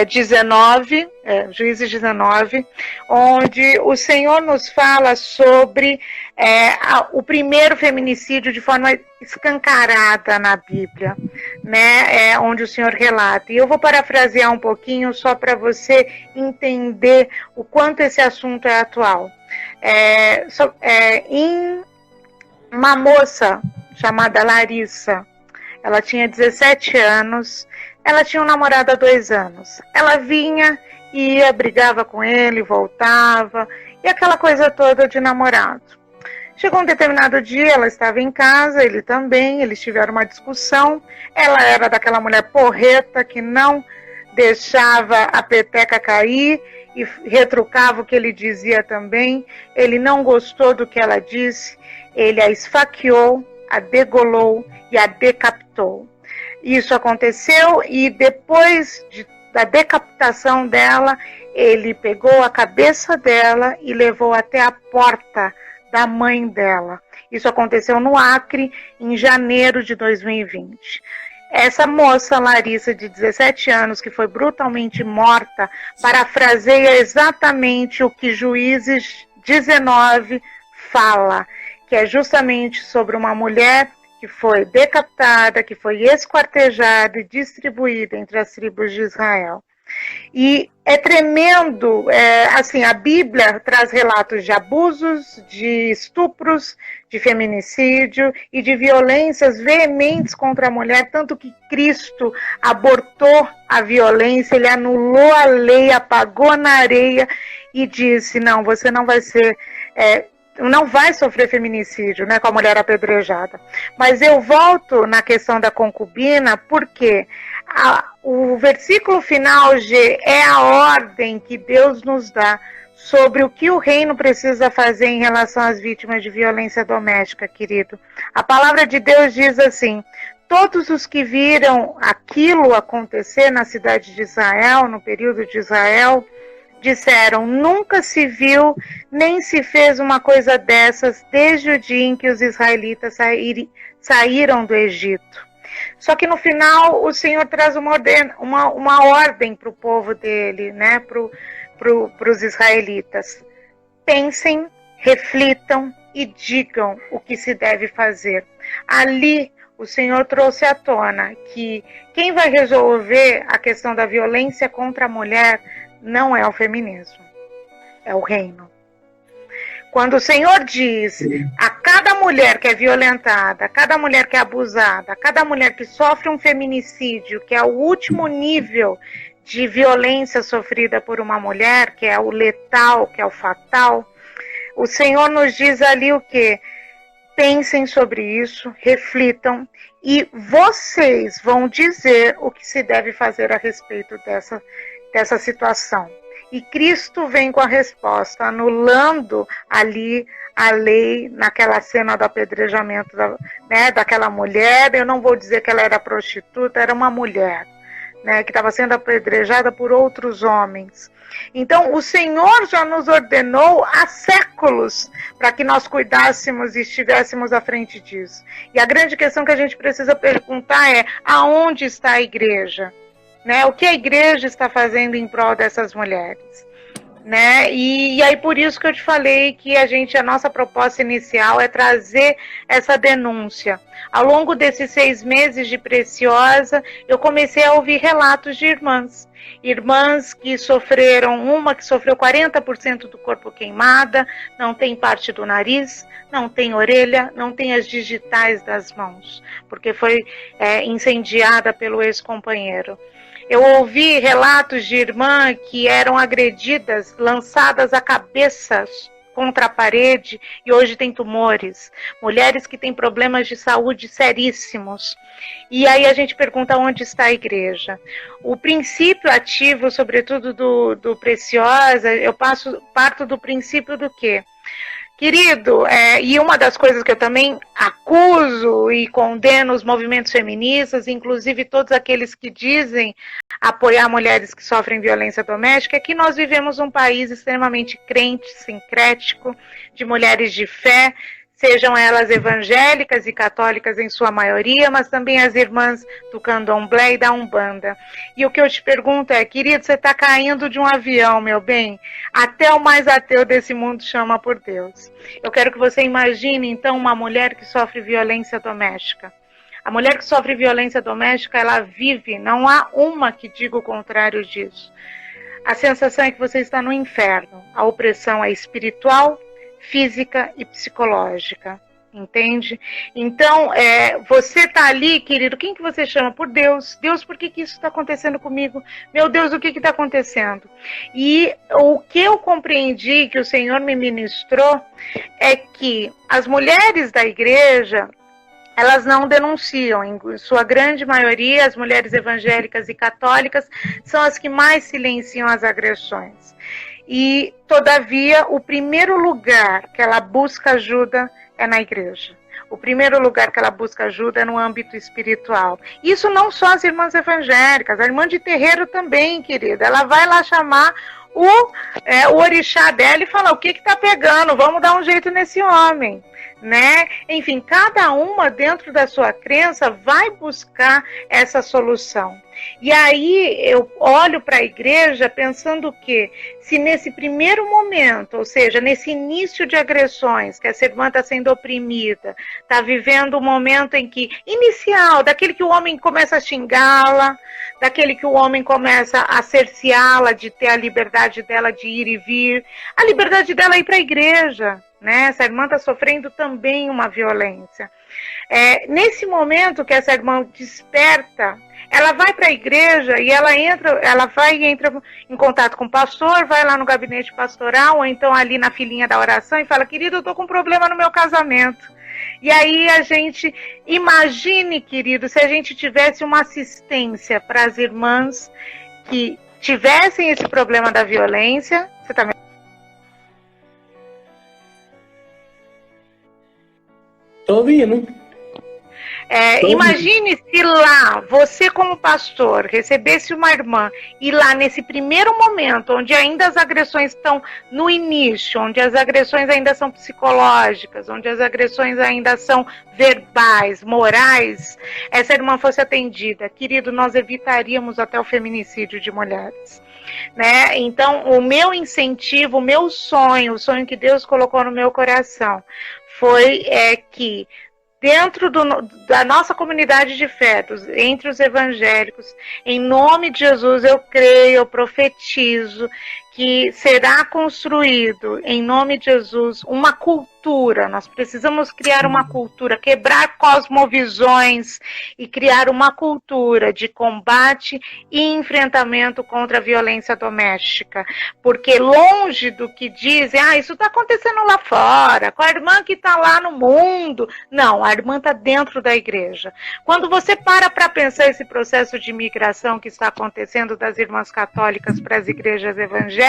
[SPEAKER 1] 19, onde o Senhor nos fala sobre o primeiro feminicídio de forma escancarada na Bíblia, né? Onde o Senhor relata. E eu vou parafrasear um pouquinho só para você entender o quanto esse assunto é atual. Em uma moça chamada Larissa, ela tinha 17 anos, ela tinha um namorado há 2 anos. Ela vinha, ia, brigava com ele, voltava, e aquela coisa toda de namorado. Chegou um determinado dia, ela estava em casa, ele também, eles tiveram uma discussão. Ela era daquela mulher porreta que não deixava a peteca cair e retrucava o que ele dizia também. Ele não gostou do que ela disse, ele a esfaqueou, a degolou e a decapitou. Isso aconteceu e depois da decapitação dela, ele pegou a cabeça dela e levou até a porta da mãe dela. Isso aconteceu no Acre, em janeiro de 2020. Essa moça, Larissa, de 17 anos, que foi brutalmente morta, parafraseia exatamente o que Juízes 19 fala, que é justamente sobre uma mulher que foi decapitada, que foi esquartejada e distribuída entre as tribos de Israel. E é tremendo, assim, a Bíblia traz relatos de abusos, de estupros, de feminicídio e de violências veementes contra a mulher, tanto que Cristo abortou a violência, ele anulou a lei, apagou na areia e disse, não, você não vai ser... não vai sofrer feminicídio, né, com a mulher apedrejada. Mas eu volto na questão da concubina, porque o versículo final, G, é a ordem que Deus nos dá sobre o que o reino precisa fazer em relação às vítimas de violência doméstica, querido. A palavra de Deus diz assim: todos os que viram aquilo acontecer na cidade de Israel, no período de Israel, disseram: nunca se nem se fez uma coisa dessas desde o dia em que os israelitas saíram do Egito. Só que no final o Senhor traz uma ordem para o povo dele, né? Para os israelitas. Pensem, reflitam e digam o que se deve fazer. Ali o Senhor trouxe à tona que quem vai resolver a questão da violência contra a mulher não é o feminismo, é o reino. Quando o Senhor diz a cada mulher que é violentada, a cada mulher que é abusada, a cada mulher que sofre um feminicídio, que é o último nível de violência sofrida por uma mulher, que é o letal, que é o fatal, o Senhor nos diz ali o quê? Pensem sobre isso, reflitam, e vocês vão dizer o que se deve fazer a respeito dessa situação. E Cristo vem com a resposta, anulando ali a lei, naquela cena do apedrejamento daquela mulher. Eu não vou dizer que ela era prostituta, era uma mulher, né, que estava sendo apedrejada por outros homens. Então, o Senhor já nos ordenou há séculos para que nós cuidássemos e estivéssemos à frente disso. E a grande questão que a gente precisa perguntar é: aonde está a igreja? Né? O que a igreja está fazendo em prol dessas mulheres? Né? E aí por isso que eu te falei que a nossa proposta inicial é trazer essa denúncia. Ao longo desses 6 meses de Preciosa, eu comecei a ouvir relatos de irmãs que sofreram, uma que sofreu 40% do corpo queimada, não tem parte do nariz, não tem orelha, não tem as digitais das mãos, porque foi incendiada pelo ex-companheiro. Eu ouvi relatos de irmãs que eram agredidas, lançadas a cabeça contra a parede e hoje têm tumores. Mulheres que têm problemas de saúde seríssimos. E aí a gente pergunta onde está a igreja. O princípio ativo, sobretudo do Preciosa, eu parto do princípio do quê? Querido, e uma das coisas que eu também acuso e condeno os movimentos feministas, inclusive todos aqueles que dizem apoiar mulheres que sofrem violência doméstica, é que nós vivemos um país extremamente crente, sincrético, de mulheres de fé, sejam elas evangélicas e católicas em sua maioria, mas também as irmãs do Candomblé e da Umbanda. E o que eu te pergunto é: querido, você está caindo de um avião, meu bem. Até o mais ateu desse mundo chama por Deus. Eu quero que você imagine, então, uma mulher que sofre violência doméstica. A mulher que sofre violência doméstica, ela vive, não há uma que diga o contrário disso. A sensação é que você está no inferno. A opressão é espiritual, física e psicológica, entende? Então, você está ali, querido, quem que você chama? Por Deus. Deus, por que isso está acontecendo comigo? Meu Deus, o que está acontecendo? E o que eu compreendi, que o Senhor me ministrou, é que as mulheres da igreja, elas não denunciam, em sua grande maioria, as mulheres evangélicas e católicas são as que mais silenciam as agressões. E, todavia, o primeiro lugar que ela busca ajuda é na igreja. O primeiro lugar que ela busca ajuda é no âmbito espiritual. Isso não só as irmãs evangélicas, a irmã de terreiro também, querida. Ela vai lá chamar o orixá dela e falar: o que está pegando? Vamos dar um jeito nesse homem. Né? Enfim, cada uma dentro da sua crença vai buscar essa solução. E aí eu olho para a igreja pensando que, se nesse primeiro momento, ou seja, nesse início de agressões, que essa irmã está sendo oprimida, está vivendo um momento em que, inicial, daquele que o homem começa a xingá-la, daquele que o homem começa a cerceá-la de ter a liberdade dela de ir e vir, a liberdade dela ir para a igreja. Né? Essa irmã está sofrendo também uma violência. Nesse momento que essa irmã desperta, ela vai para a igreja e ela entra em contato com o pastor, vai lá no gabinete pastoral, ou então ali na filinha da oração e fala: querido, eu estou com um problema no meu casamento. E aí a gente, imagine, querido, se a gente tivesse uma assistência para as irmãs que tivessem esse problema da violência. Você está me
[SPEAKER 2] Tô ouvindo.
[SPEAKER 1] Imagine se lá, você como pastor, recebesse uma irmã e lá nesse primeiro momento, onde ainda as agressões estão no início, onde as agressões ainda são psicológicas, onde as agressões ainda são verbais, morais, essa irmã fosse atendida. Querido, nós evitaríamos até o feminicídio de mulheres. Né? Então, o meu incentivo, o meu sonho, o sonho que Deus colocou no meu coração foi que dentro da nossa comunidade de fé, entre os evangélicos, em nome de Jesus, eu creio, eu profetizo que será construído, em nome de Jesus, uma cultura. Nós precisamos criar uma cultura, quebrar cosmovisões e criar uma cultura de combate e enfrentamento contra a violência doméstica. Porque longe do que dizem, isso está acontecendo lá fora, com a irmã que está lá no mundo. Não, a irmã está dentro da igreja. Quando você para pensar esse processo de migração que está acontecendo das irmãs católicas para as igrejas evangélicas,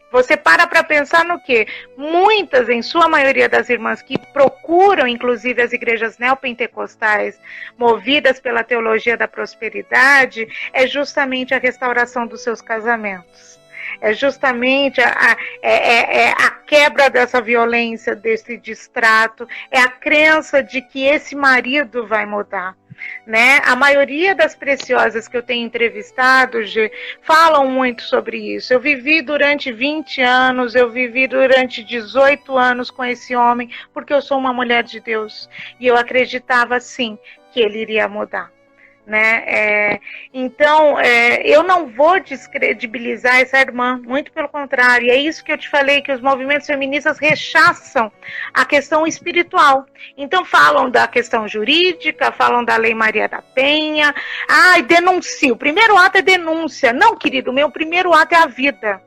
[SPEAKER 1] você para pensar no quê? Muitas, em sua maioria das irmãs que procuram, inclusive as igrejas neopentecostais, movidas pela teologia da prosperidade, é justamente a restauração dos seus casamentos. É justamente a quebra dessa violência, desse distrato, é a crença de que esse marido vai mudar. Né? A maioria das preciosas que eu tenho entrevistado, falam muito sobre isso. Eu vivi durante 20 anos, eu vivi durante 18 anos com esse homem, porque eu sou uma mulher de Deus. E eu acreditava, sim, que ele iria mudar. Né? Então, eu não vou descredibilizar essa irmã, muito pelo contrário, e é isso que eu te falei, que os movimentos feministas rechaçam a questão espiritual. Então falam da questão jurídica, falam da Lei Maria da Penha, denuncia, o primeiro ato é denúncia. Não, querido, o meu primeiro ato é a vida.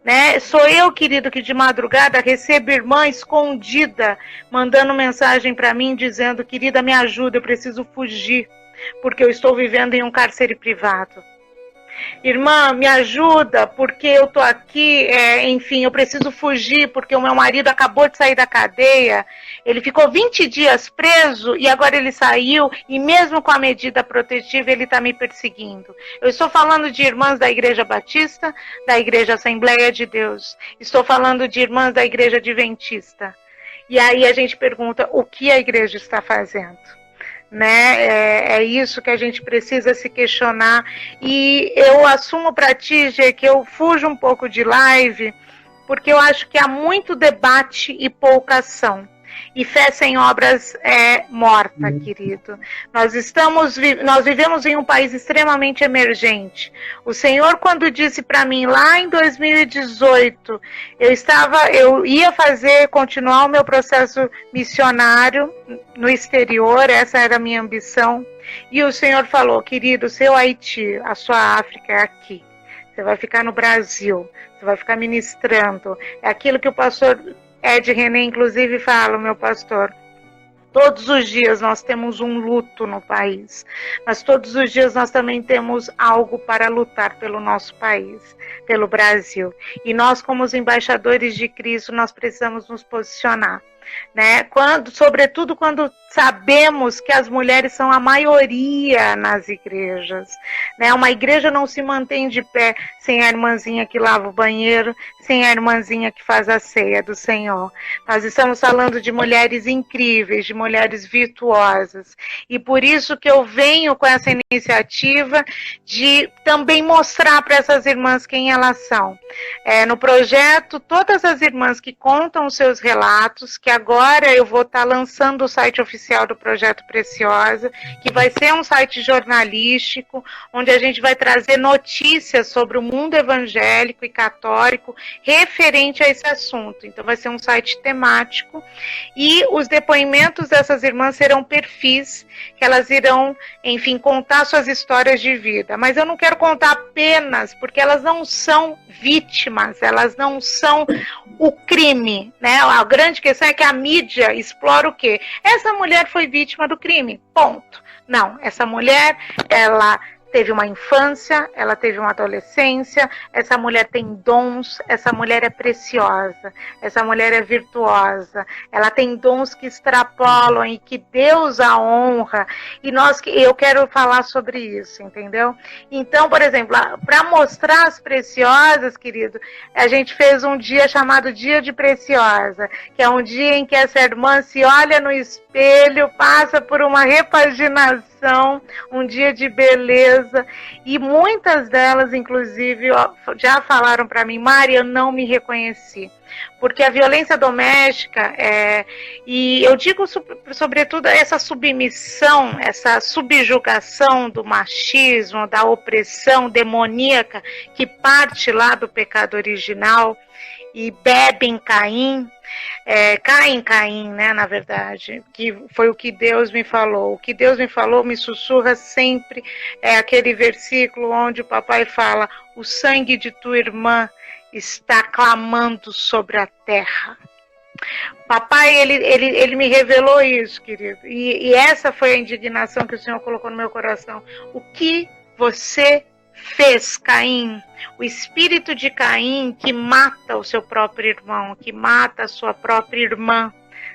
[SPEAKER 1] Né? Sou eu, querido, que de madrugada recebo irmã escondida, mandando mensagem para mim, dizendo, querida, me ajuda, eu preciso fugir, porque eu estou vivendo em um cárcere privado. Irmã, me ajuda, porque eu estou aqui, enfim, eu preciso fugir, porque o meu marido acabou de sair da cadeia, ele ficou 20 dias preso e agora ele saiu, e mesmo com a medida protetiva ele está me perseguindo. Eu estou falando de irmãs da Igreja Batista, da Igreja Assembleia de Deus, estou falando de irmãs da Igreja Adventista. E aí a gente pergunta, o que a igreja está fazendo? Né? É isso que a gente precisa se questionar. E eu assumo para ti, Gê, que eu fujo um pouco de live, porque eu acho que há muito debate e pouca ação. E fé sem obras é morta, querido. Nós vivemos em um país extremamente emergente. O Senhor, quando disse para mim lá em 2018, eu ia continuar o meu processo missionário no exterior, essa era a minha ambição. E o Senhor falou, querido, seu Haiti, a sua África é aqui. Você vai ficar no Brasil, você vai ficar ministrando. É aquilo que o pastor Ed René, inclusive, fala, meu pastor. Todos os dias nós temos um luto no país, mas todos os dias nós também temos algo para lutar pelo nosso país, pelo Brasil. E nós, como os embaixadores de Cristo, nós precisamos nos posicionar. Né? Sobretudo quando sabemos que as mulheres são a maioria nas igrejas, né? Uma igreja não se mantém de pé sem a irmãzinha que lava o banheiro, sem a irmãzinha que faz a ceia do Senhor. Nós estamos falando de mulheres incríveis, de mulheres virtuosas, e por isso que eu venho com essa iniciativa de também mostrar para essas irmãs quem elas são. No projeto, todas as irmãs que contam os seus relatos, que agora eu vou estar lançando o site oficial do Projeto Preciosa, que vai ser um site jornalístico, onde a gente vai trazer notícias sobre o mundo evangélico e católico referente a esse assunto. Então vai ser um site temático, e os depoimentos dessas irmãs serão perfis, que elas irão, enfim, contar suas histórias de vida. Mas eu não quero contar apenas, porque elas não são vítimas, elas não são o crime, né? A grande questão é que a mídia explora o quê? Essa mulher foi vítima do crime, ponto. Não, essa mulher, ela teve uma infância, ela teve uma adolescência, essa mulher tem dons, essa mulher é preciosa, essa mulher é virtuosa, ela tem dons que extrapolam e que Deus a honra, e eu quero falar sobre isso, entendeu? Então, por exemplo, para mostrar as preciosas, querido, a gente fez um dia chamado Dia de Preciosa, que é um dia em que essa irmã se olha no espelho, passa por uma repaginação, um dia de beleza, e muitas delas, inclusive, já falaram para mim: Mari, eu não me reconheci, porque a violência doméstica, e eu digo sobretudo essa submissão, essa subjugação do machismo, da opressão demoníaca que parte lá do pecado original e bebe em Caim, cai em Caim, né, na verdade, que foi o que Deus me falou. O que Deus me falou me sussurra sempre, aquele versículo onde o papai fala: o sangue de tua irmã está clamando sobre a terra. Papai, ele me revelou isso, querido, e essa foi a indignação que o Senhor colocou no meu coração. O que você fez, Caim? O espírito de Caim que mata o seu próprio irmão, que mata a sua própria irmã,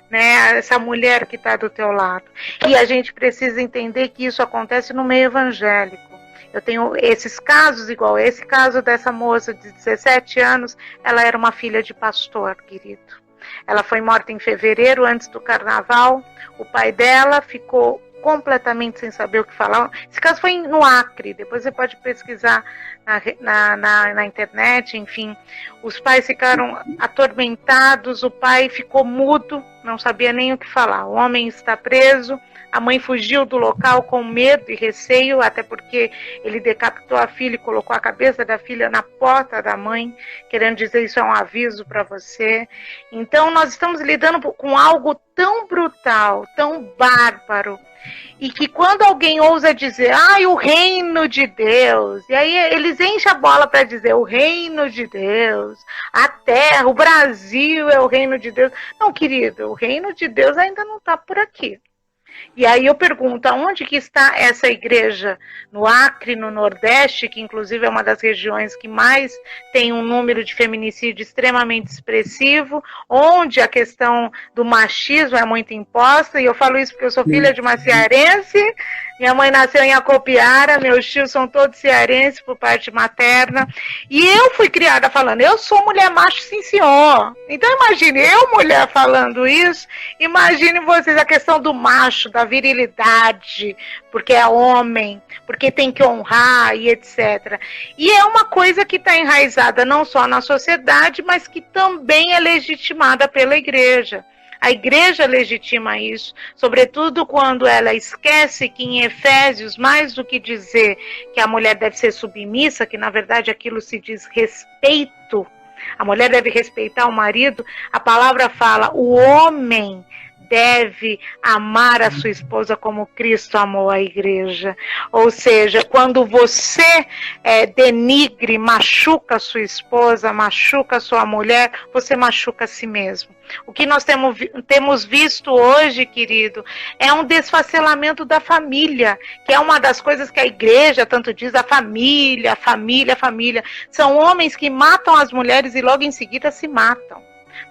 [SPEAKER 1] né? Essa mulher que está do teu lado. E a gente precisa entender que isso acontece no meio evangélico. Eu tenho esses casos, igual esse caso dessa moça de 17 anos, ela era uma filha de pastor, querido. Ela foi morta em fevereiro, antes do carnaval. O pai dela ficou completamente sem saber o que falar. Esse caso foi no Acre, depois você pode pesquisar na internet, enfim. Os pais ficaram atormentados, o pai ficou mudo, não sabia nem o que falar. O homem está preso, a mãe fugiu do local com medo e receio, até porque ele decapitou a filha e colocou a cabeça da filha na porta da mãe, querendo dizer: isso é um aviso para você. Então nós estamos lidando com algo tão brutal, tão bárbaro, e que quando alguém ousa dizer: o reino de Deus, e aí eles enchem a bola para dizer: o reino de Deus, a terra, o Brasil é o reino de Deus. Não, querido, o reino de Deus ainda não está por aqui. E aí eu pergunto: aonde que está essa igreja? No Acre, no Nordeste, que inclusive é uma das regiões que mais tem um número de feminicídio extremamente expressivo, onde a questão do machismo é muito imposta, e eu falo isso porque eu sou filha de uma cearense, minha mãe nasceu em Acopiara, meus tios são todos cearenses por parte materna, e eu fui criada falando: eu sou mulher macho, sim senhor. Então imagine eu, mulher, falando isso, imagine vocês a questão do macho, da virilidade, porque é homem, porque tem que honrar e etc. E é uma coisa que está enraizada não só na sociedade, mas que também é legitimada pela igreja. A igreja legitima isso, sobretudo quando ela esquece que em Efésios, mais do que dizer que a mulher deve ser submissa, que na verdade aquilo se diz respeito, a mulher deve respeitar o marido, a palavra fala: o homem deve amar a sua esposa como Cristo amou a igreja. Ou seja, quando você denigre, machuca a sua esposa, machuca a sua mulher, você machuca a si mesmo. O que nós temos visto hoje, querido, é um desfacelamento da família, que é uma das coisas que a igreja tanto diz: a família, a família, a família. São homens que matam as mulheres e logo em seguida se matam.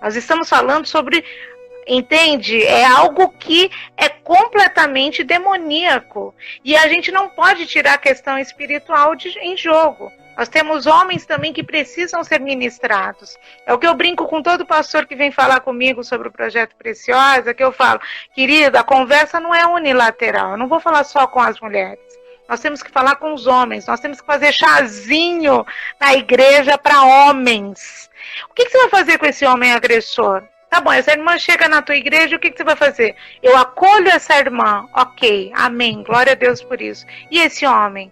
[SPEAKER 1] Nós estamos falando sobre... Entende? É algo que é completamente demoníaco. E a gente não pode tirar a questão espiritual em jogo. Nós temos homens também que precisam ser ministrados. É o que eu brinco com todo pastor que vem falar comigo sobre o Projeto Preciosa, que eu falo: querida, a conversa não é unilateral. Eu não vou falar só com as mulheres. Nós temos que falar com os homens. Nós temos que fazer chazinho na igreja para homens. O que você vai fazer com esse homem agressor? Tá bom, essa irmã chega na tua igreja, o que você vai fazer? Eu acolho essa irmã, ok, amém, glória a Deus por isso. E esse homem?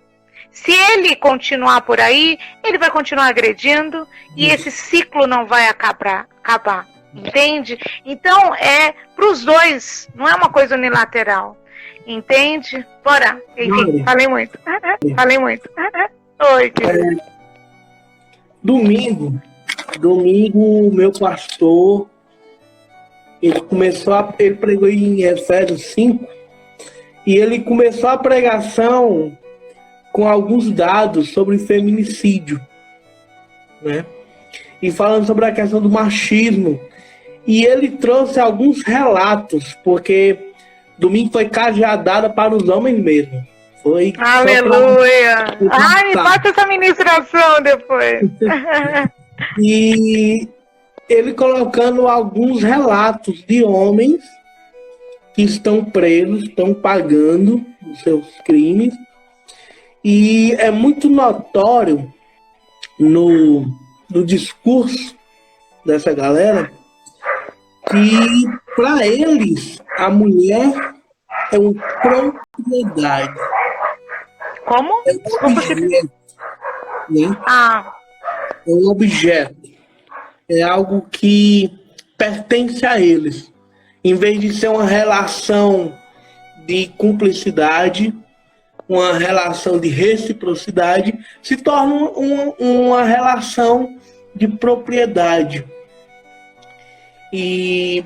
[SPEAKER 1] Se ele continuar por aí, ele vai continuar agredindo e esse ciclo não vai acabar, entende? Então é para os dois, não é uma coisa unilateral, entende? Bora, enfim, falei muito. Oi, querido.
[SPEAKER 2] Domingo, meu pastor... Ele pregou em Efésios 5 e ele começou a pregação com alguns dados sobre feminicídio, né? E falando sobre a questão do machismo. E ele trouxe alguns relatos, porque domingo foi cajadada para os homens mesmo. Foi.
[SPEAKER 1] Aleluia! Ai, me passa essa ministração depois.
[SPEAKER 2] E ele colocando alguns relatos de homens que estão presos, estão pagando os seus crimes. E é muito notório no discurso dessa galera que, para eles, a mulher é uma propriedade.
[SPEAKER 1] Como?
[SPEAKER 2] É um objeto. Né? É um objeto. É algo que pertence a eles. Em vez de ser uma relação de cumplicidade, uma relação de reciprocidade, se torna uma relação de propriedade. E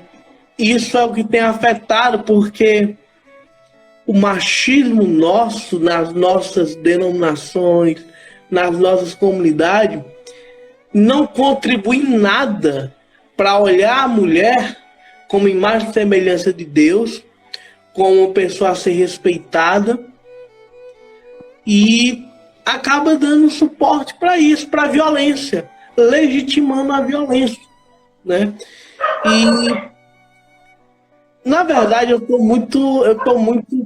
[SPEAKER 2] isso é o que tem afetado, porque o machismo nosso, nas nossas denominações, nas nossas comunidades, não contribui em nada para olhar a mulher como imagem e semelhança de Deus, como uma pessoa a ser respeitada, e acaba dando suporte para isso, para a violência, legitimando a violência, né? E na verdade eu tô muito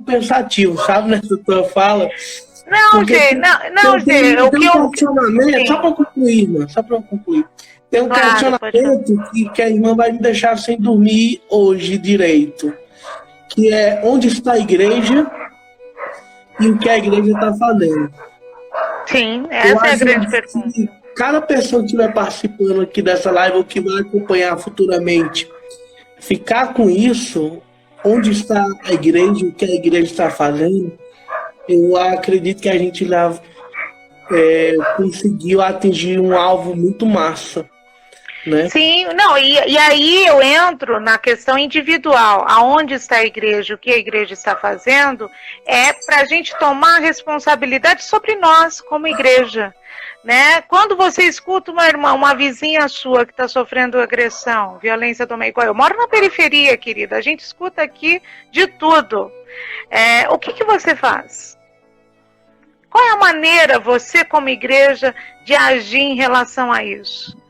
[SPEAKER 2] pensativo, sabe, nessa tua fala.
[SPEAKER 1] Não, Gê, não, Gê, o que eu...
[SPEAKER 2] questionamento, só para concluir. Tem um questionamento que a irmã vai me deixar sem dormir hoje direito, que é: onde está a igreja e o que a igreja está fazendo?
[SPEAKER 1] Sim, essa é a grande pergunta.
[SPEAKER 2] Se cada pessoa que estiver participando aqui dessa live ou que vai acompanhar futuramente ficar com isso, onde está a igreja, o que a igreja está fazendo, eu acredito que a gente já conseguiu atingir um alvo muito massa, né?
[SPEAKER 1] Sim, não, e aí eu entro na questão individual. Aonde está a igreja, o que a igreja está fazendo, é para a gente tomar responsabilidade sobre nós, como igreja. Né? Quando você escuta uma irmã, uma vizinha sua que está sofrendo agressão, violência doméstica, eu moro na periferia, querida, a gente escuta aqui de tudo. O que você faz? Qual é a maneira, você como igreja, de agir em relação a isso?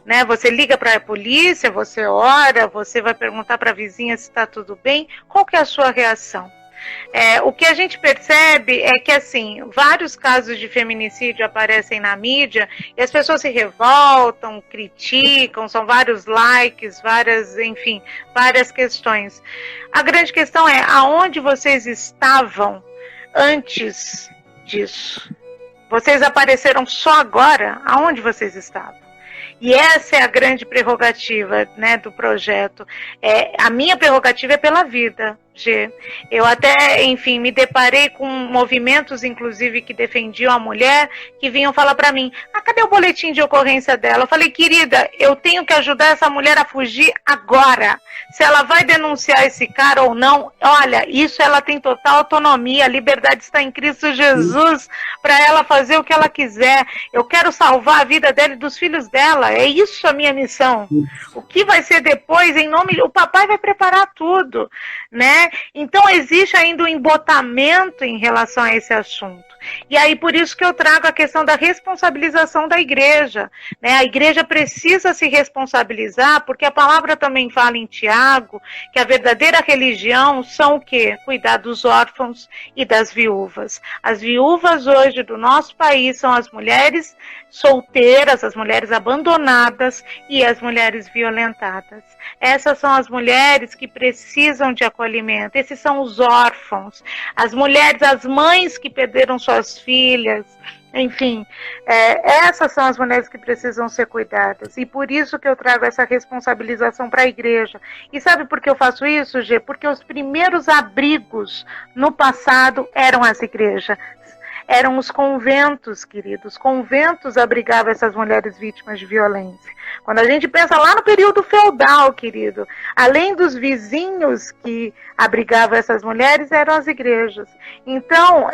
[SPEAKER 1] Né? Você liga para a polícia, você ora, você vai perguntar para a vizinha se está tudo bem? Qual que é a sua reação? O que a gente percebe é que, assim, vários casos de feminicídio aparecem na mídia e as pessoas se revoltam, criticam, são vários likes, várias questões. A grande questão é: aonde vocês estavam antes disso? Vocês apareceram só agora? Aonde vocês estavam? E essa é a grande prerrogativa, né, do projeto. A minha prerrogativa é pela vida, G. Eu até, enfim, me deparei com movimentos, inclusive, que defendiam a mulher, que vinham falar para mim: cadê o boletim de ocorrência dela? Eu falei: querida, eu tenho que ajudar essa mulher a fugir agora. Se ela vai denunciar esse cara ou não, olha, isso ela tem total autonomia, a liberdade está em Cristo Jesus para ela fazer o que ela quiser. Eu quero salvar a vida dela e dos filhos dela, é isso a minha missão. O que vai ser depois, o papai vai preparar tudo, né? Então existe ainda um embotamento em relação a esse assunto. E aí por isso que eu trago a questão da responsabilização da igreja, né? A igreja precisa se responsabilizar, porque a palavra também fala em Tiago que a verdadeira religião são o quê? Cuidar dos órfãos e das viúvas. As viúvas hoje do nosso país são as mulheres solteiras, as mulheres abandonadas e as mulheres violentadas. Essas são as mulheres que precisam de acolhimento, esses são os órfãos, as mulheres, as mães que perderam suas filhas, enfim, essas são as mulheres que precisam ser cuidadas, e por isso que eu trago essa responsabilização para a igreja. E sabe por que eu faço isso, Gê? Porque os primeiros abrigos no passado eram as igrejas. eram os conventos, queridos. Os conventos abrigavam essas mulheres vítimas de violência. Quando a gente pensa lá no período feudal, querido, além dos vizinhos que abrigavam essas mulheres, eram as igrejas. Então,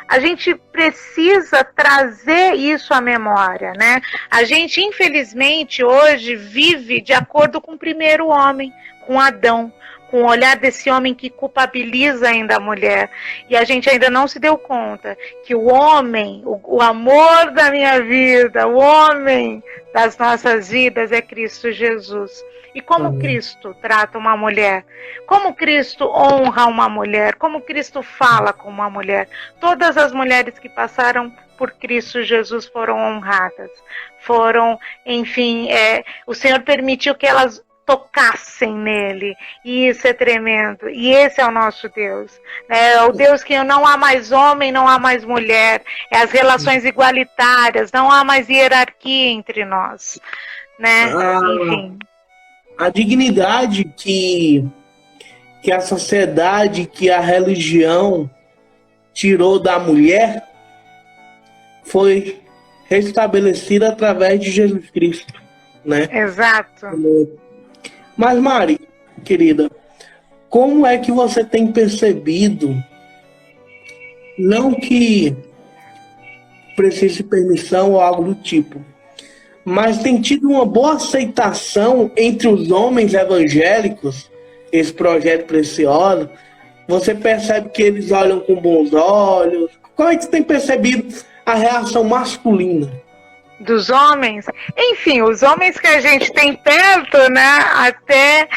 [SPEAKER 1] a gente precisa trazer isso à memória, né? A gente, infelizmente, hoje vive de acordo com o primeiro homem, com Adão, com o olhar desse homem que culpabiliza ainda a mulher. E a gente ainda não se deu conta que o homem, o amor da minha vida, o homem das nossas vidas é Cristo Jesus. E como Cristo trata uma mulher, como Cristo honra uma mulher, como Cristo fala com uma mulher. Todas as mulheres que passaram por Cristo Jesus foram honradas. Foram, enfim, o Senhor permitiu que elas tocassem nele, e isso é tremendo, e esse é o nosso Deus, né? O Deus que não há mais homem, não há mais mulher, é as relações igualitárias, não há mais hierarquia entre nós, né? Enfim.
[SPEAKER 2] A dignidade que a sociedade, que a religião tirou da mulher foi restabelecida através de Jesus Cristo, né?
[SPEAKER 1] Exato.
[SPEAKER 2] Mas, Mari, querida, como é que você tem percebido, não que precise permissão ou algo do tipo, mas tem tido uma boa aceitação entre os homens evangélicos, esse projeto precioso? Você percebe que eles olham com bons olhos? Como é que você tem percebido a reação masculina?
[SPEAKER 1] Dos homens, enfim, os homens que a gente tem perto, né, até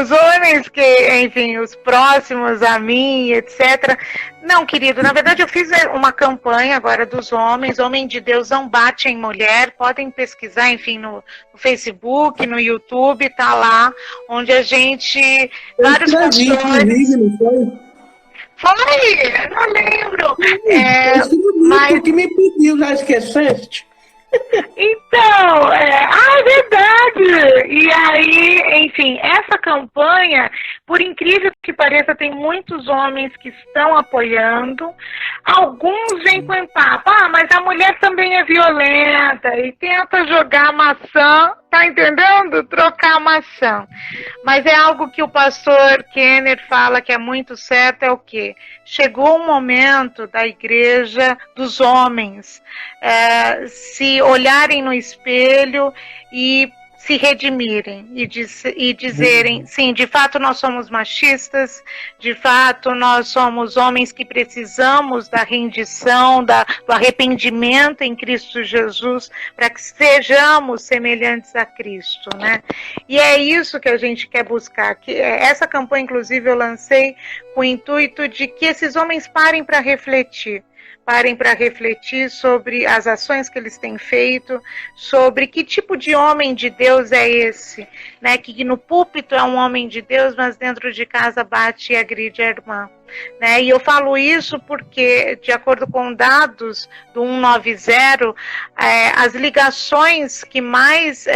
[SPEAKER 1] os homens que, enfim, os próximos a mim, etc. Não, querido, na verdade eu fiz uma campanha agora dos homens, homem de Deus não bate em mulher, podem pesquisar, enfim, no Facebook, no YouTube, tá lá, onde a gente, vários pastores... Foi, não lembro.
[SPEAKER 2] Mas que me pediu, já esqueceste?
[SPEAKER 1] Então, é verdade. E aí, enfim, essa campanha, por incrível que pareça, tem muitos homens que estão apoiando. Alguns vêm com papo, mas a mulher também é violenta e tenta jogar maçã, tá entendendo? Trocar maçã. Mas é algo que o pastor Kenner fala que é muito certo, é o quê? Chegou um momento da igreja, dos homens, se olharem no espelho e se redimirem e dizerem, sim, de fato nós somos machistas, de fato nós somos homens que precisamos da rendição, do arrependimento em Cristo Jesus, para que sejamos semelhantes a Cristo, né? E é isso que a gente quer buscar. Essa campanha, inclusive, eu lancei com o intuito de que esses homens parem para refletir sobre as ações que eles têm feito, sobre que tipo de homem de Deus é esse, né? Que no púlpito é um homem de Deus, mas dentro de casa bate e agride a irmã. Né? E eu falo isso porque, de acordo com dados do 190, as ligações que mais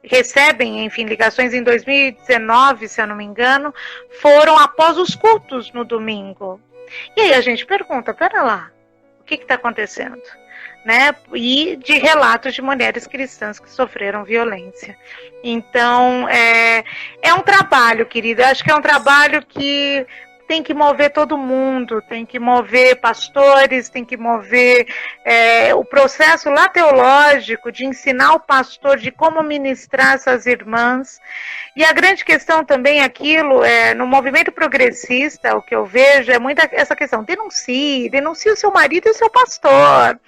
[SPEAKER 1] recebem, enfim, ligações em 2019, se eu não me engano, foram após os cultos no domingo. E aí a gente pergunta, pera lá, o que está acontecendo? Né? E de relatos de mulheres cristãs que sofreram violência. Então, é um trabalho, querida, acho que é um trabalho que tem que mover todo mundo, tem que mover pastores, tem que mover o processo lá teológico de ensinar o pastor de como ministrar essas irmãs. E a grande questão também no movimento progressista, o que eu vejo é muito essa questão, denuncie o seu marido e o seu pastor.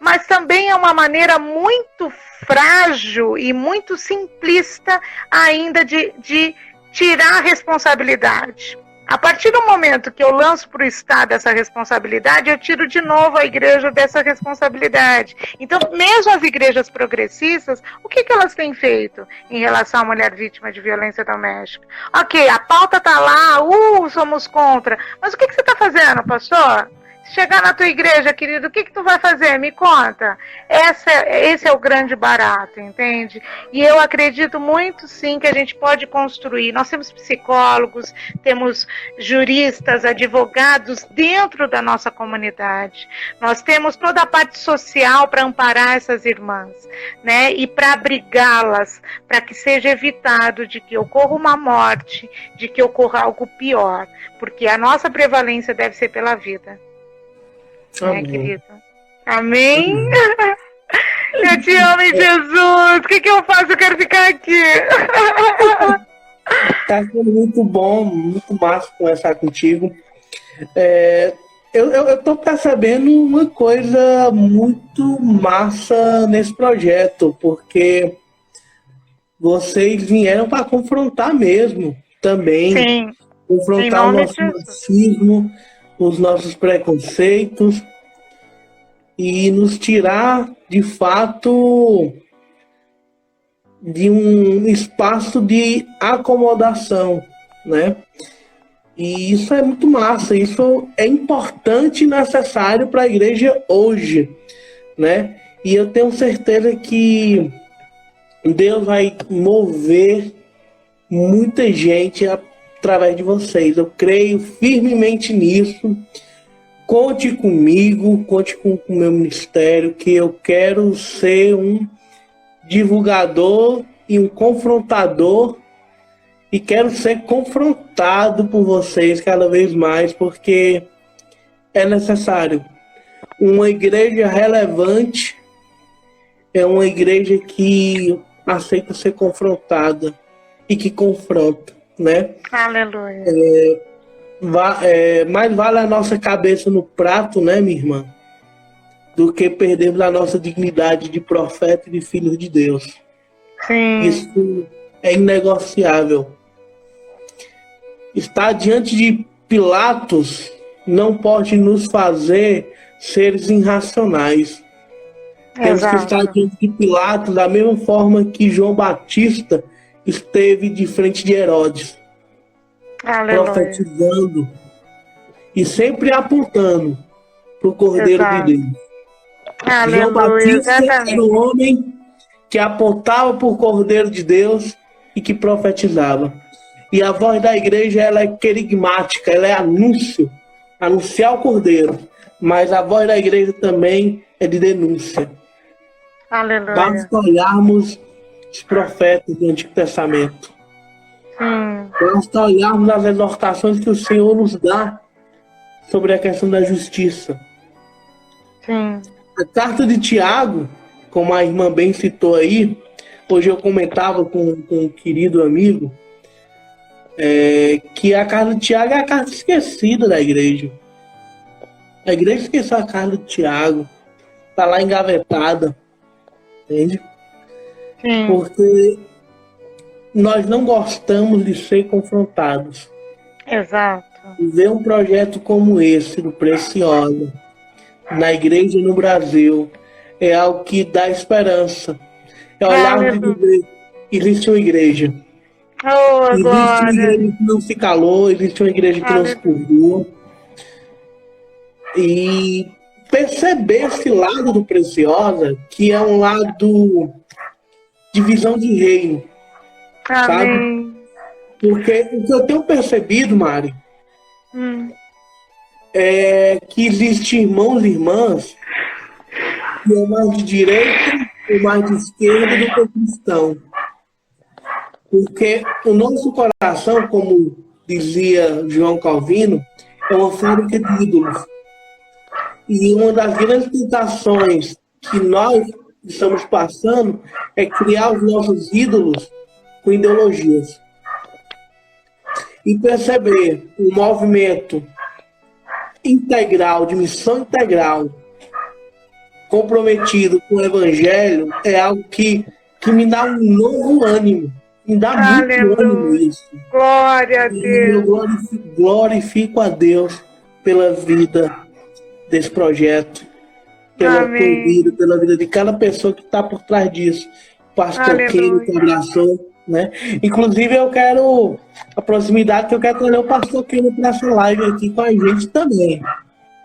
[SPEAKER 1] Mas também é uma maneira muito frágil e muito simplista ainda de tirar a responsabilidade. A partir do momento que eu lanço para o Estado essa responsabilidade, eu tiro de novo a igreja dessa responsabilidade. Então, mesmo as igrejas progressistas, o que elas têm feito em relação à mulher vítima de violência doméstica? Ok, a pauta está lá, somos contra. Mas o que você está fazendo, pastor? Chegar na tua igreja, querido, o que tu vai fazer? Me conta. Esse é o grande barato, entende? E eu acredito muito, sim, que a gente pode construir. Nós temos psicólogos, temos juristas, advogados dentro da nossa comunidade. Nós temos toda a parte social para amparar essas irmãs, né? E para abrigá-las, para que seja evitado de que ocorra uma morte, de que ocorra algo pior. Porque a nossa prevalência deve ser pela vida.
[SPEAKER 2] Amém.
[SPEAKER 1] Querido. Amém? Eu te amo em Jesus. O que eu faço? Eu quero ficar aqui.
[SPEAKER 2] Tá sendo muito bom, muito massa conversar contigo. Eu tô percebendo uma coisa muito massa nesse projeto, porque vocês vieram para confrontar mesmo também.
[SPEAKER 1] Sim.
[SPEAKER 2] Confrontar o nosso racismo, os nossos preconceitos e nos tirar, de fato, de um espaço de acomodação, né? E isso é muito massa, isso é importante e necessário para a igreja hoje, né? E eu tenho certeza que Deus vai mover muita gente através de vocês. Eu creio firmemente nisso. Conte comigo, conte com o meu ministério, que eu quero ser um divulgador e um confrontador, e quero ser confrontado por vocês cada vez mais, porque é necessário. Uma igreja relevante é uma igreja que aceita ser confrontada e que confronta, né?
[SPEAKER 1] Aleluia.
[SPEAKER 2] Mais vale a nossa cabeça no prato, né, minha irmã, do que perdermos a nossa dignidade de profeta e de filho de Deus.
[SPEAKER 1] Sim.
[SPEAKER 2] Isso é inegociável. Estar diante de Pilatos não pode nos fazer seres irracionais. Temos que estar diante de Pilatos da mesma forma que João Batista esteve de frente de Herodes. Aleluia. Profetizando e sempre apontando para o Cordeiro de Deus.
[SPEAKER 1] Aleluia.
[SPEAKER 2] João Batista era o homem que apontava para o Cordeiro de Deus e que profetizava. E a voz da igreja, ela é querigmática, ela é anúncio, anunciar o Cordeiro. Mas a voz da igreja também é de denúncia.
[SPEAKER 1] Aleluia.
[SPEAKER 2] Vamos olharmos os profetas do Antigo Testamento. Vamos olharmos as exortações que o Senhor nos dá sobre a questão da justiça.
[SPEAKER 1] Sim.
[SPEAKER 2] A carta de Tiago, como a irmã bem citou aí, hoje eu comentava com um querido amigo, que a carta de Tiago é a carta esquecida da igreja. A igreja esqueceu a carta de Tiago, está lá engavetada, entende?
[SPEAKER 1] Sim.
[SPEAKER 2] Porque nós não gostamos de ser confrontados.
[SPEAKER 1] Exato.
[SPEAKER 2] Ver um projeto como esse, do Preciosa, na igreja no Brasil, é algo que dá esperança. É olhar e dizer, existe uma igreja. Existe uma igreja que não se calou, existe uma igreja que não se curvou. E perceber esse lado do Preciosa, que é um lado de visão de reino. Sabe? Porque o que eu tenho percebido, Mari, é que existem irmãos e irmãs que é mais de direita ou mais de esquerda do que cristão. Porque o nosso coração, como dizia João Calvino, é uma fábrica de ídolos. E uma das grandes tentações que nós estamos passando é criar os nossos ídolos com ideologias. E perceber um movimento integral, de missão integral, comprometido com o Evangelho, é algo que me dá um novo ânimo. Me dá muito ânimo isso.
[SPEAKER 1] Glória a Deus.
[SPEAKER 2] Eu glorifico a Deus pela vida desse projeto, pela vida, pela vida de cada pessoa que está por trás disso. Pastor Kenny, que abraçou, né? Inclusive, eu quero a proximidade, que eu quero trazer o Pastor Kenny para essa live aqui com a gente também.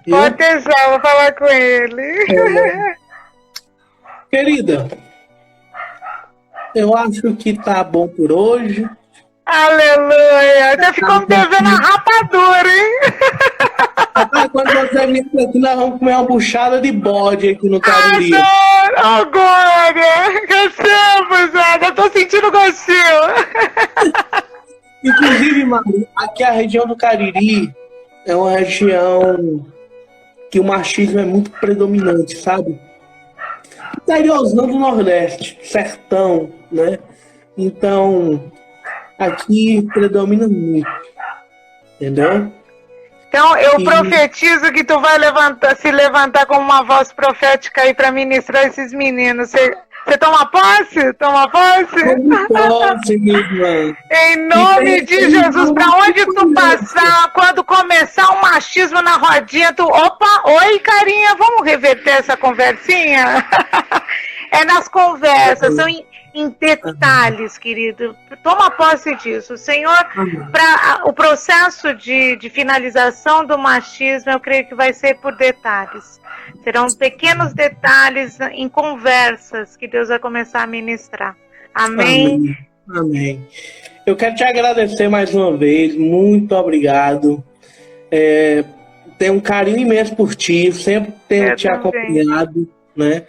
[SPEAKER 2] Viu?
[SPEAKER 1] Pode deixar, vou falar com ele.
[SPEAKER 2] Querida, eu acho que tá bom por hoje.
[SPEAKER 1] Aleluia! Já ficou me devendo a rapadura, hein?
[SPEAKER 2] Rapaz, quando você vir aqui, nós vamos comer uma buchada de bode aqui no Cariri.
[SPEAKER 1] Adoro! Agora! Recebo, já! Já tô sentindo gostinho!
[SPEAKER 2] Inclusive, mano, aqui a região do Cariri é uma região que o machismo é muito predominante, sabe? Interiorzão do Nordeste, sertão, né? Então, aqui predomina muito, entendeu?
[SPEAKER 1] Então, eu profetizo que tu vai se levantar como uma voz profética aí para ministrar esses meninos. Você toma posse? Toma posse?
[SPEAKER 2] Como posse, minha irmã?
[SPEAKER 1] Em nome de Jesus, para onde tu passar, quando começar o machismo na rodinha, tu... Opa, oi, carinha, vamos reverter essa conversinha? É nas conversas, são em detalhes, querido. Toma posse disso. Senhor, para o processo de finalização do machismo, eu creio que vai ser por detalhes. Serão pequenos detalhes em conversas que Deus vai começar a ministrar. Amém?
[SPEAKER 2] Amém. Eu quero te agradecer mais uma vez. Muito obrigado. Tenho um carinho imenso por ti. Sempre tenho te acompanhado, né?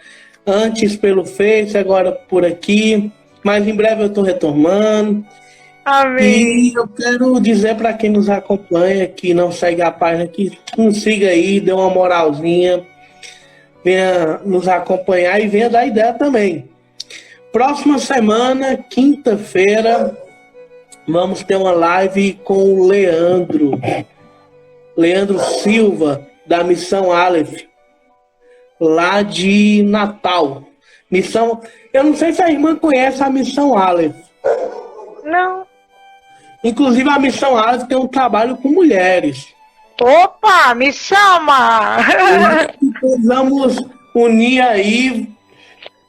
[SPEAKER 2] Antes pelo Face, agora por aqui. Mas em breve eu estou retornando.
[SPEAKER 1] Amém.
[SPEAKER 2] E eu quero dizer para quem nos acompanha, que não segue a página, que nos siga aí, dê uma moralzinha. Venha nos acompanhar e venha dar ideia também. Próxima semana, quinta-feira, vamos ter uma live com o Leandro Silva, da Missão Aleph, lá de Natal. Eu não sei se a irmã conhece a Missão Aleph.
[SPEAKER 1] Não.
[SPEAKER 2] Inclusive, a Missão Aleph tem um trabalho com mulheres.
[SPEAKER 1] Opa, me chama!
[SPEAKER 2] Vamos unir aí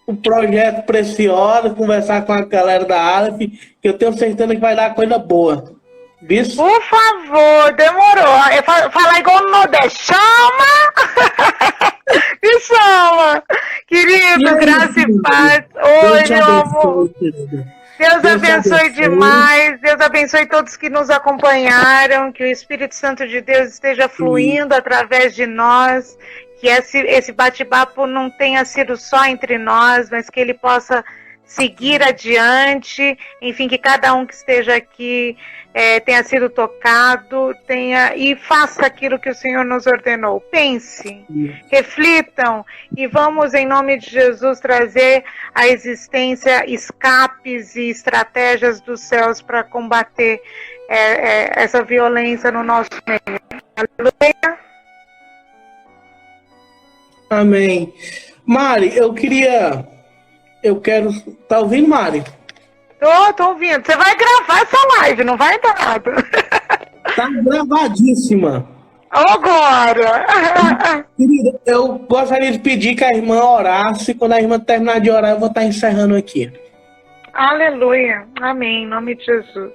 [SPEAKER 2] o projeto Preciosa, conversar com a galera da Aleph, que eu tenho certeza que vai dar coisa boa. Visto?
[SPEAKER 1] Por favor, demorou. Falar igual no Nordeste. Chama! Me chama! Querido, graça e paz. Oi, meu amor. Deus abençoe demais, Deus abençoe todos que nos acompanharam, que o Espírito Santo de Deus esteja fluindo através de nós, que esse bate-papo não tenha sido só entre nós, mas que ele possa seguir adiante, enfim, que cada um que esteja aqui tenha sido tocado, e faça aquilo que o Senhor nos ordenou. Pense, reflitam e vamos, em nome de Jesus, trazer à existência escapes e estratégias dos céus para combater essa violência no nosso meio. Aleluia.
[SPEAKER 2] Amém. Mari, tá ouvindo, Mari?
[SPEAKER 1] Tô ouvindo. Você vai gravar essa live, não vai dar nada.
[SPEAKER 2] Tá gravadíssima.
[SPEAKER 1] Agora!
[SPEAKER 2] Querida, eu gostaria de pedir que a irmã orasse. Quando a irmã terminar de orar, eu vou estar encerrando aqui.
[SPEAKER 1] Aleluia. Amém. Em nome de Jesus.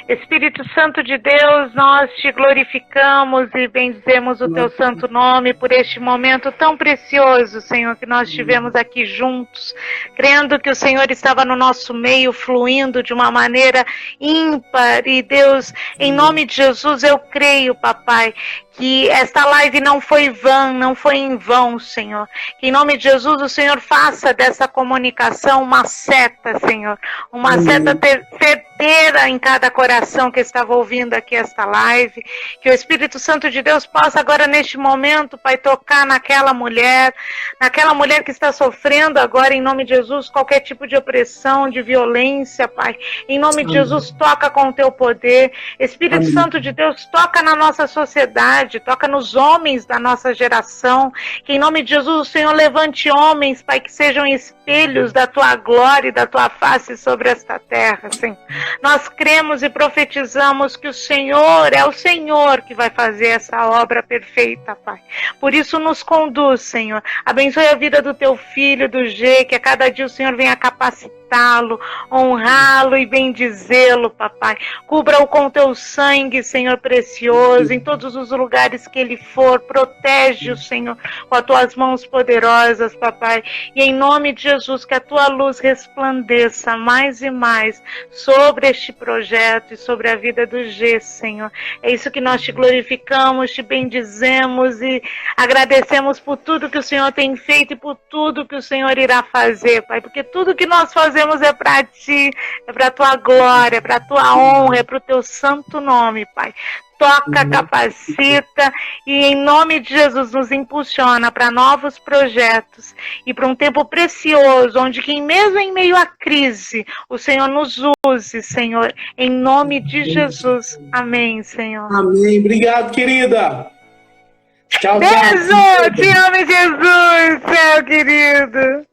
[SPEAKER 1] Espírito Santo de Deus, nós te glorificamos e bendizemos o teu santo nome por este momento tão precioso, Senhor, que nós tivemos aqui juntos, crendo que o Senhor estava no nosso meio, fluindo de uma maneira ímpar. E Deus, em nome de Jesus, eu creio, papai, que esta live não foi vã, não foi em vão, Senhor. Que em nome de Jesus o Senhor faça dessa comunicação uma seta, Senhor. Uma seta certeira em cada coração que estava ouvindo aqui esta live. Que o Espírito Santo de Deus possa agora neste momento, Pai, tocar naquela mulher que está sofrendo agora, em nome de Jesus, qualquer tipo de opressão, de violência, Pai. Em nome de Jesus, toca com o teu poder. Espírito Santo de Deus, toca na nossa sociedade, toca nos homens da nossa geração, que em nome de Jesus o Senhor levante homens, Pai, que sejam espelhos da tua glória e da tua face sobre esta terra, Senhor. Nós cremos e profetizamos que o Senhor é o Senhor que vai fazer essa obra perfeita, Pai. Por isso nos conduz, Senhor. Abençoe a vida do teu filho, do G, que a cada dia o Senhor venha capacitando exaltá-lo, honrá-lo e bendizê-lo, papai. Cubra-o com teu sangue, Senhor precioso, em todos os lugares que ele for. Protege-o, Senhor, com as tuas mãos poderosas, papai. E em nome de Jesus, que a tua luz resplandeça mais e mais sobre este projeto e sobre a vida do G, Senhor. É isso que nós te glorificamos, te bendizemos e agradecemos por tudo que o Senhor tem feito e por tudo que o Senhor irá fazer, Pai, porque tudo que nós fazemos é para Ti, é para a Tua glória, é para a Tua honra, é para o Teu santo nome, Pai. Toca, capacita e em nome de Jesus nos impulsiona para novos projetos e para um tempo precioso, onde que mesmo em meio à crise, o Senhor nos use, Senhor, em nome de Jesus. Amém, Senhor.
[SPEAKER 2] Amém. Obrigado, querida. Tchau, tchau.
[SPEAKER 1] Beijo! Te amo, Jesus, céu querido.